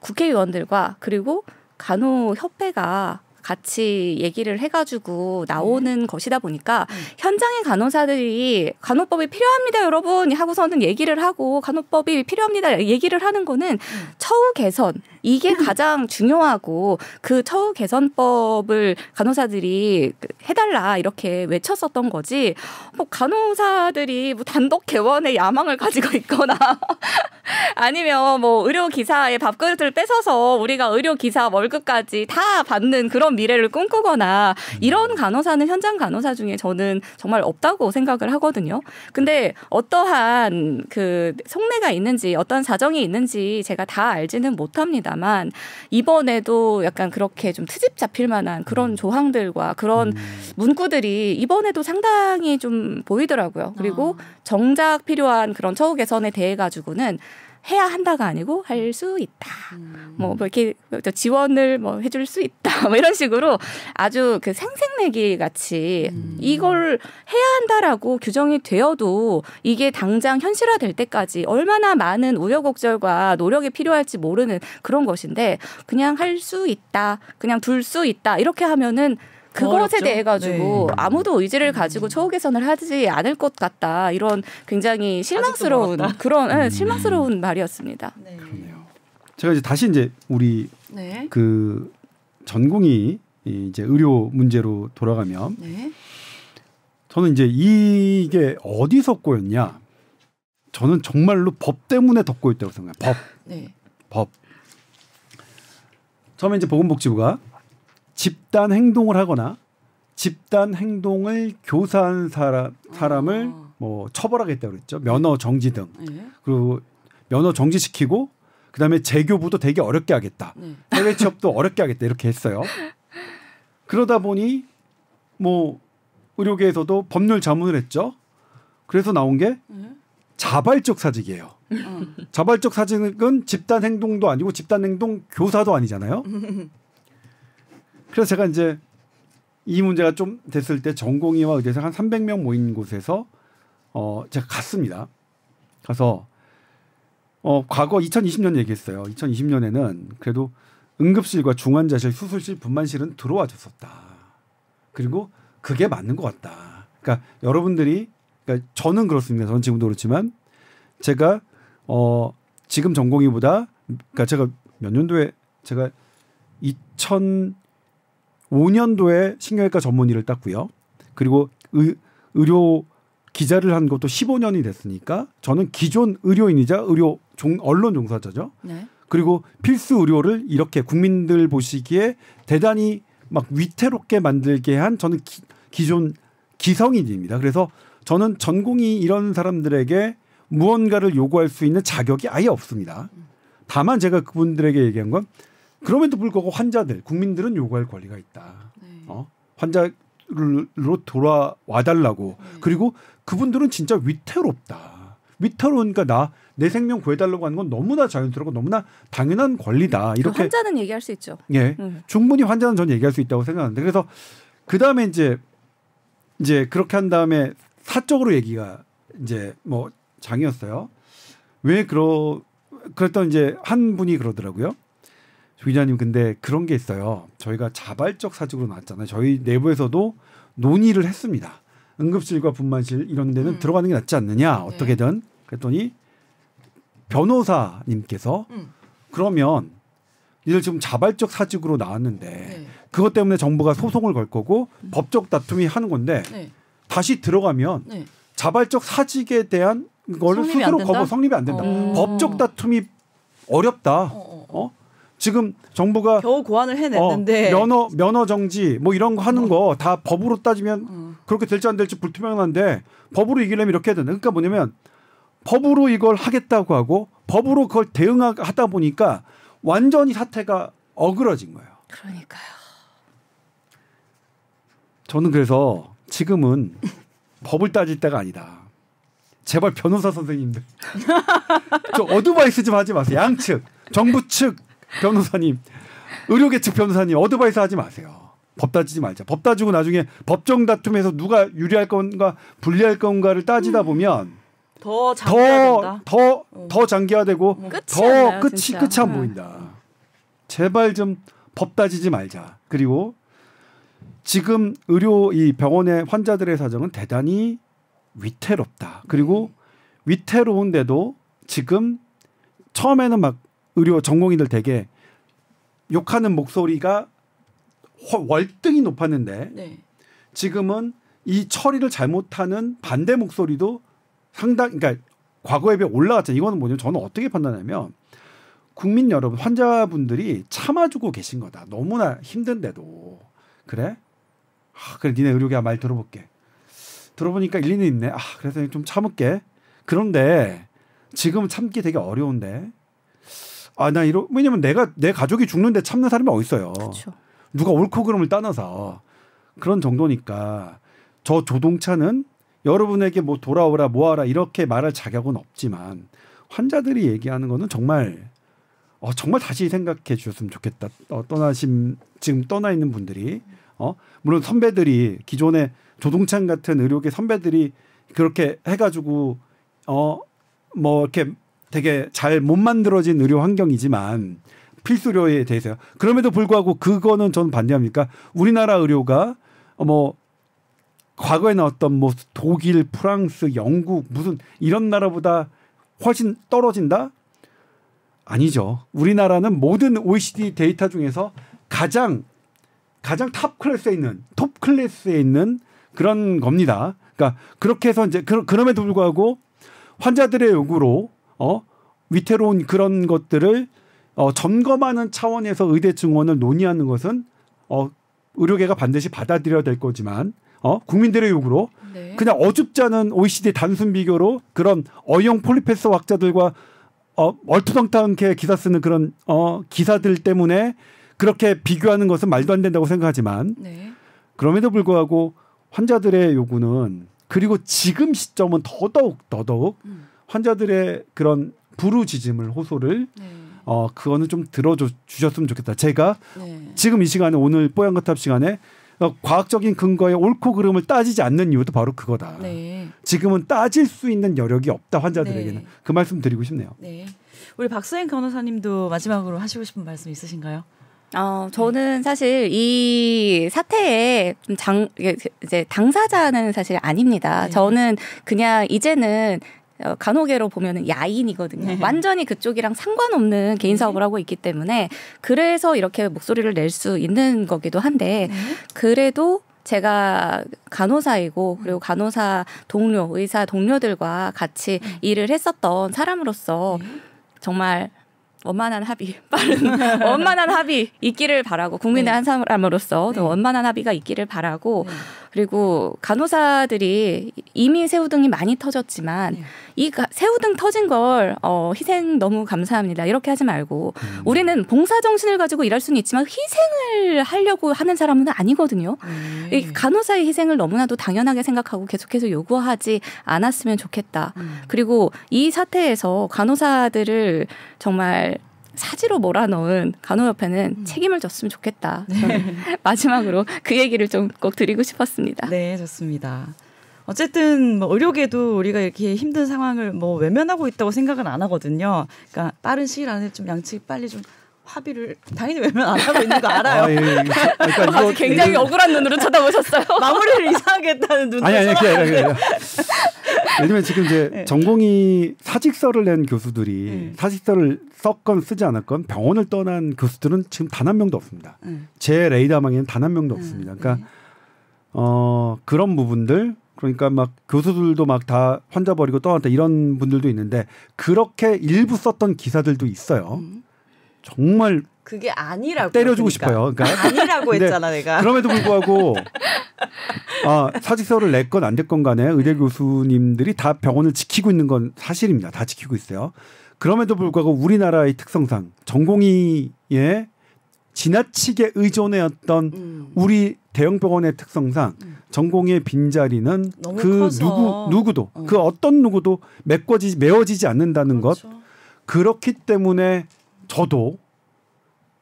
국회의원들과 그리고 간호협회가 같이 얘기를 해가지고 나오는 것이다 보니까 현장의 간호사들이 간호법이 필요합니다 여러분 하고서는 얘기를 하고 간호법이 필요합니다 얘기를 하는 거는 처우 개선 이게 가장 중요하고 그 처우 개선법을 간호사들이 해달라 이렇게 외쳤었던 거지 뭐 간호사들이 뭐 단독 개원의 야망을 가지고 있거나 아니면 뭐 의료기사의 밥그릇을 뺏어서 우리가 의료기사 월급까지 다 받는 그런 미래를 꿈꾸거나 이런 간호사는 현장 간호사 중에 저는 정말 없다고 생각을 하거든요. 근데 어떠한 그 속내가 있는지 어떤 사정이 있는지 제가 다 알지는 못합니다만 이번에도 약간 그렇게 좀 트집 잡힐 만한 그런 조항들과 그런 문구들이 이번에도 상당히 좀 보이더라고요. 그리고 정작 필요한 그런 처우 개선에 대해 가지고는 해야 한다가 아니고 할 수 있다. 뭐 이렇게 지원을 뭐 해줄 수 있다. 뭐 이런 식으로 아주 그 생색내기 같이 이걸 해야 한다라고 규정이 되어도 이게 당장 현실화될 때까지 얼마나 많은 우여곡절과 노력이 필요할지 모르는 그런 것인데 그냥 할 수 있다. 그냥 둘 수 있다. 이렇게 하면은 그것에 대해 가지고 아무도 의지를 가지고 처우 개선을 하지 않을 것 같다. 이런 굉장히 실망스러운 그런 실망스러운 말이었습니다. 네. 그러네요. 제가 이제 다시 이제 우리 그 전공이 이제 의료 문제로 돌아가면 저는 이제 이게 어디서 꼬였냐? 저는 정말로 법 때문에 더 꼬였다고 생각해요. 법. 처음에 이제 보건복지부가 집단 행동을 하거나 집단 행동을 교사한 사람을 뭐 처벌하겠다고 그랬죠. 면허 정지 등. 그리고 면허 정지시키고 그다음에 재교부도 되게 어렵게 하겠다. 해외 취업도 어렵게 하겠다. 이렇게 했어요. 그러다 보니 뭐 의료계에서도 법률 자문을 했죠. 그래서 나온 게 자발적 사직이에요. 자발적 사직은 집단 행동도 아니고 집단 행동 교사도 아니잖아요. 그래서 제가 이제 이 문제가 좀 됐을 때 전공의와 의대생 한 300명 모인 곳에서 제가 갔습니다. 가서 과거 2020년 얘기했어요. 2020년에는 그래도 응급실과 중환자실, 수술실, 분만실은 들어와 줬었다. 그리고 그게 맞는 것 같다. 그러니까 여러분들이 그러니까 저는 그렇습니다. 저는 지금도 그렇지만 제가 지금 전공의보다 그러니까 제가 몇 년도에 제가 2005년도에 신경외과 전문의를 땄고요. 그리고 의료 기자를 한 것도 15년이 됐으니까 저는 기존 의료인이자 언론 종사자죠. 그리고 필수 의료를 이렇게 국민들 보시기에 대단히 막 위태롭게 만들게 한 저는 기존 기성인입니다. 그래서 저는 전공이 이런 사람들에게 무언가를 요구할 수 있는 자격이 아예 없습니다. 다만 제가 그분들에게 얘기한 건 그럼에도 불구하고 환자들, 국민들은 요구할 권리가 있다. 환자로 돌아와 달라고. 그리고 그분들은 진짜 위태롭다. 위태로우니까 내 생명 구해달라고 하는 건 너무나 자연스럽고 너무나 당연한 권리다. 이렇게 환자는 얘기할 수 있죠. 예, 충분히 환자는 전 얘기할 수 있다고 생각하는데 그래서 그 다음에 이제 그렇게 한 다음에 사적으로 얘기가 이제 뭐 장이었어요. 왜 그랬던 이제 한 분이 그러더라고요. 기자님 근데 그런 게 있어요. 저희가 자발적 사직으로 나왔잖아요. 저희 내부에서도 논의를 했습니다. 응급실과 분만실 이런 데는 들어가는 게 낫지 않느냐 어떻게든. 그랬더니 변호사님께서 그러면 이들 지금 자발적 사직으로 나왔는데 네. 그것 때문에 정부가 소송을 걸 거고 법적 다툼이 하는 건데 네. 다시 들어가면 네. 자발적 사직에 대한 걸 성립이 스스로 안 된다? 성립이 안 된다. 법적 다툼이 어렵다. 지금 정부가 겨우 고안을 해냈는데 면허 정지 뭐 이런 거 하는 거 다 법으로 따지면 그렇게 될지 안 될지 불투명한데 법으로 이기려면 이렇게 해야 된다. 그러니까 뭐냐면 법으로 이걸 하겠다고 하고 법으로 그걸 대응하다 보니까 완전히 사태가 어그러진 거예요. 그러니까요. 저는 그래서 지금은 법을 따질 때가 아니다. 제발 변호사 선생님들 저 어드바이스 좀 하지 마세요. 양측 정부 측 변호사님, 의료계 측 변호사님 어드바이스 하지 마세요. 법 따지지 말자. 법 따지고 나중에 법정 다툼에서 누가 유리할 건가 불리할 건가를 따지다 보면 더 장기화된다. 더 장기화되고 더 끝이 안 보인다. 제발 좀 법 따지지 말자. 그리고 지금 이 병원의 환자들의 사정은 대단히 위태롭다. 그리고 위태로운데도 지금 처음에는 막 의료 전공의들 되게 욕하는 목소리가 월등히 높았는데 네. 지금은 이 처리를 잘못하는 반대 목소리도 상당히 그러니까 과거에 비해 올라갔잖아요. 이거는 뭐냐면 저는 어떻게 판단하냐면 국민 여러분 환자분들이 참아주고 계신 거다. 너무나 힘든데도 그래? 그래 니네 의료계가 말 들어볼게. 들어보니까 일리는 있네. 그래서 좀 참을게. 그런데 지금 참기 되게 어려운데 왜냐면 내 가족이 죽는데 참는 사람이 어딨어요. 그쵸. 누가 옳고 그름을 떠나서 그런 정도니까 저 조동찬은 여러분에게 뭐 돌아오라 뭐하라 이렇게 말할 자격은 없지만 환자들이 얘기하는 거는 정말 다시 생각해 주셨으면 좋겠다. 지금 떠나 있는 분들이 물론 선배들이 기존에 조동찬 같은 의료계 선배들이 그렇게 해가지고 뭐 이렇게 되게 잘 못 만들어진 의료 환경이지만 필수료에 대해서요. 그럼에도 불구하고 그거는 저는 반대합니까? 우리나라 의료가 뭐 과거에 나왔던 뭐 독일, 프랑스, 영국 무슨 이런 나라보다 훨씬 떨어진다? 아니죠. 우리나라는 모든 OECD 데이터 중에서 가장 탑 클래스에 있는 그런 겁니다. 그러니까 그렇게 해서 이제 그럼에도 불구하고 환자들의 요구로 위태로운 그런 것들을 점검하는 차원에서 의대 증원을 논의하는 것은 의료계가 반드시 받아들여야 될 거지만 국민들의 요구로 네. 그냥 어줍지 않은 OECD 단순 비교로 그런 어용 폴리패스 학자들과 얼토당토하게 기사 쓰는 그런 기사들 때문에 그렇게 비교하는 것은 말도 안 된다고 생각하지만 네. 그럼에도 불구하고 환자들의 요구는 그리고 지금 시점은 더더욱 환자들의 그런 부르짖음을 호소를 네. 그거는 좀 들어주셨으면 좋겠다. 제가 네. 지금 이 시간에 오늘 뽀얀거탑 시간에 과학적인 근거에 옳고 그름을 따지지 않는 이유도 바로 그거다. 네. 지금은 따질 수 있는 여력이 없다 환자들에게는. 네. 그 말씀 드리고 싶네요. 네. 우리 박서영 변호사님도 마지막으로 하시고 싶은 말씀 있으신가요? 저는 사실 이 사태에 이제 당사자는 사실 아닙니다. 네. 저는 그냥 이제는 간호계로 보면은 야인이거든요. 네. 완전히 그쪽이랑 상관없는 개인 사업을 하고 있기 때문에 그래서 이렇게 목소리를 낼 수 있는 거기도 한데 그래도 제가 간호사이고 그리고 간호사 동료, 의사 동료들과 같이 일을 했었던 사람으로서 정말 원만한 합의, 원만한 합의 있기를 바라고 국민의 한 사람으로서 원만한 합의가 있기를 바라고 그리고 간호사들이 이미 새우등이 많이 터졌지만 이 새우등 터진 걸 희생 너무 감사합니다. 이렇게 하지 말고 우리는 봉사정신을 가지고 일할 수는 있지만 희생을 하려고 하는 사람은 아니거든요. 이 간호사의 희생을 너무나도 당연하게 생각하고 계속해서 요구하지 않았으면 좋겠다. 그리고 이 사태에서 간호사들을 정말 사지로 몰아넣은 간호협회는 책임을 졌으면 좋겠다. 네. 마지막으로 그 얘기를 좀 꼭 드리고 싶었습니다. 네, 좋습니다. 어쨌든 뭐 의료계도 우리가 이렇게 힘든 상황을 뭐 외면하고 있다고 생각은 안 하거든요. 그러니까 빠른 시일 안에 좀 양측이 빨리 좀 합의를 당연히 외면 안 하고 있는 거 알아요. 그러니까 이거 굉장히 억울한 눈으로 쳐다보셨어요. 마무리를 이상하게 했다는 눈으로. 아니. 예를 들면 지금 이제 네. 전공의 사직서를 낸 교수들이 사직서를 썼건 쓰지 않았건 병원을 떠난 교수들은 지금 단 한 명도 없습니다. 제 레이더망에는 단 한 명도 없습니다. 그러니까 그런 부분들 그러니까 막 교수들도 막 다 환자 버리고 떠났다 이런 분들도 있는데 그렇게 일부 썼던 기사들도 있어요. 정말 그게 아니라고 때려주고 그러니까. 싶어요. 그러니까 아니라고 했잖아 내가. 그럼에도 불구하고 사직서를 냈건 안 됐건 간에 의대 교수님들이 다 병원을 지키고 있는 건 사실입니다. 다 지키고 있어요. 그럼에도 불구하고 우리나라의 특성상 전공의에 지나치게 의존해왔던 우리 대형 병원의 특성상 전공의 빈자리는 너무 그 커서. 누구도 그 어떤 누구도 메워지지 않는다는 그렇죠. 것. 그렇기 때문에 저도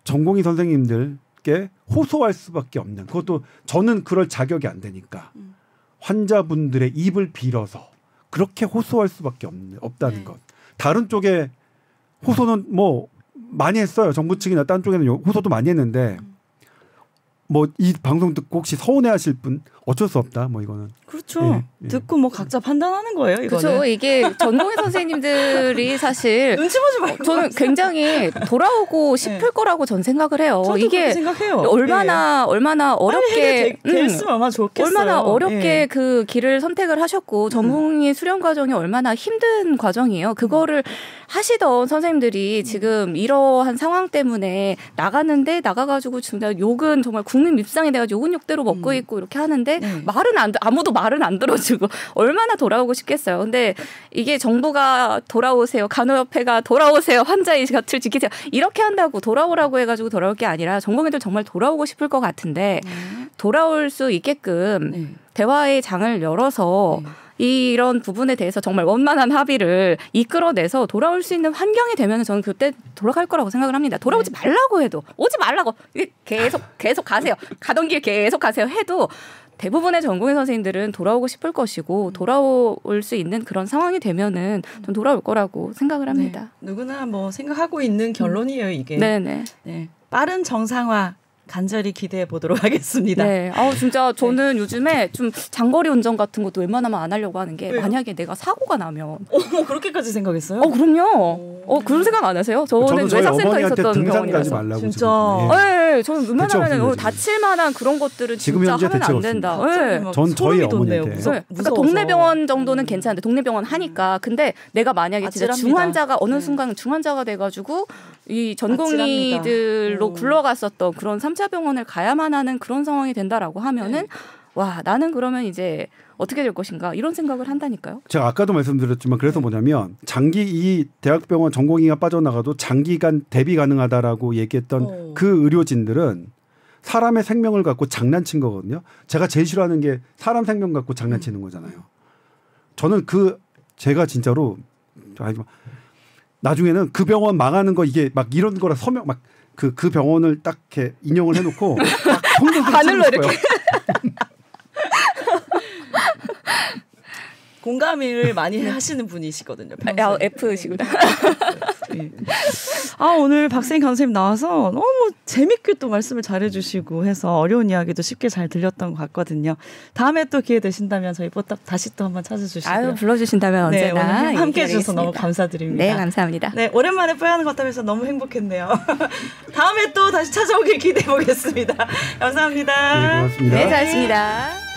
전공의 선생님들께 호소할 수밖에 없는 그것도 저는 그럴 자격이 안 되니까 환자분들의 입을 빌어서 그렇게 호소할 수밖에 없다는 네. 것. 다른 쪽에 호소는 뭐 많이 했어요. 정부 측이나 다른 쪽에는 호소도 많이 했는데 뭐 이 방송 듣고 혹시 서운해하실 분 어쩔 수 없다. 뭐 이거는 그렇죠. 예. 듣고 뭐 각자 판단하는 거예요. 이거는. 그렇죠. 이게 전공의 선생님들이 사실 눈치 보지 말고. 저는 굉장히 돌아오고 싶을 거라고 전 생각을 해요. 저도 이게 그렇게 생각해요. 얼마나 어렵게 됐으면 얼마나 좋겠어요. 얼마나 어렵게 예. 그 길을 선택을 하셨고 전공의 수련 과정이 얼마나 힘든 과정이에요. 그거를 하시던 선생님들이 지금 이러한 상황 때문에 나가가지고 진짜 욕은 정말 국민 밉상이 돼가지고 욕은 욕대로 먹고 있고 이렇게 하는데 아무도 말은 안 들어주고 얼마나 돌아오고 싶겠어요. 근데 이게 정부가 돌아오세요, 간호협회가 돌아오세요, 환자의 곁을 지키세요 이렇게 한다고 돌아오라고 해가지고 돌아올 게 아니라 전공의들 정말 돌아오고 싶을 것 같은데 돌아올 수 있게끔 대화의 장을 열어서 이런 부분에 대해서 정말 원만한 합의를 이끌어내서 돌아올 수 있는 환경이 되면 저는 그때 돌아갈 거라고 생각을 합니다. 돌아오지 말라고 해도 오지 말라고 계속 가세요. 가던 길 계속 가세요 해도 대부분의 전공의 선생님들은 돌아오고 싶을 것이고 돌아올 수 있는 그런 상황이 되면은 전 돌아올 거라고 생각을 합니다. 네. 누구나 뭐 생각하고 있는 결론이에요 이게. 네네. 네. 빠른 정상화 간절히 기대해 보도록 하겠습니다. 네. 진짜 저는 요즘에 좀 장거리 운전 같은 것도 웬만하면 안 하려고 하는 게 왜요? 만약에 내가 사고가 나면 그렇게까지 생각했어요? 그럼요. 그런 생각 안 하세요? 저는 저희 외상센터에 어머니한테 있었던 등산 가지 병원이라서. 말라고 진짜. 지금. 예. 네, 저는 웬만하면 없습니다, 다칠 만한 그런 것들은 지금 진짜 현재 하면 대책 안 된다. 네. 전 저희 어머니한테. 그러니까 동네 병원 정도는 괜찮은데 동네 병원 하니까 근데 내가 만약에 진짜 아찔합니다. 중환자가 어느 순간 중환자가 돼가지고 이 전공의들로 굴러갔었던 그런 3차 병원을 가야만 하는 그런 상황이 된다라고 하면은 와 나는 그러면 이제 어떻게 될 것인가 이런 생각을 한다니까요. 제가 아까도 말씀드렸지만 그래서 뭐냐면 이 대학병원 전공의가 빠져나가도 장기간 대비 가능하다라고 얘기했던 그 의료진들은 사람의 생명을 갖고 장난친 거거든요. 제가 제일 싫어하는 게 사람 생명 갖고 장난치는 거잖아요. 저는 제가 진짜로 나중에는 그 병원 망하는 거 이게 막 이런 거라 서명 막 그 병원을 딱 이렇게 인용을 해놓고 막 하늘로 이렇게 공감을 많이 하시는 분이시거든요. F시구나. 오늘 박세인 강사님 나와서 너무 재밌게 또 말씀을 잘해주시고 해서 어려운 이야기도 쉽게 잘 들렸던 것 같거든요. 다음에 또 기회 되신다면 저희 뽀딱 다시 또 한번 찾아주시고요. 불러주신다면 언제나 오늘 함께해 주셔서 너무 감사드립니다. 네, 감사합니다. 네, 오랜만에 뽀얀 것 하면서 너무 행복했네요. 다음에 또 다시 찾아오길 기대해 보겠습니다. 감사합니다. 네, 고맙습니다. 네, 잘했습니다.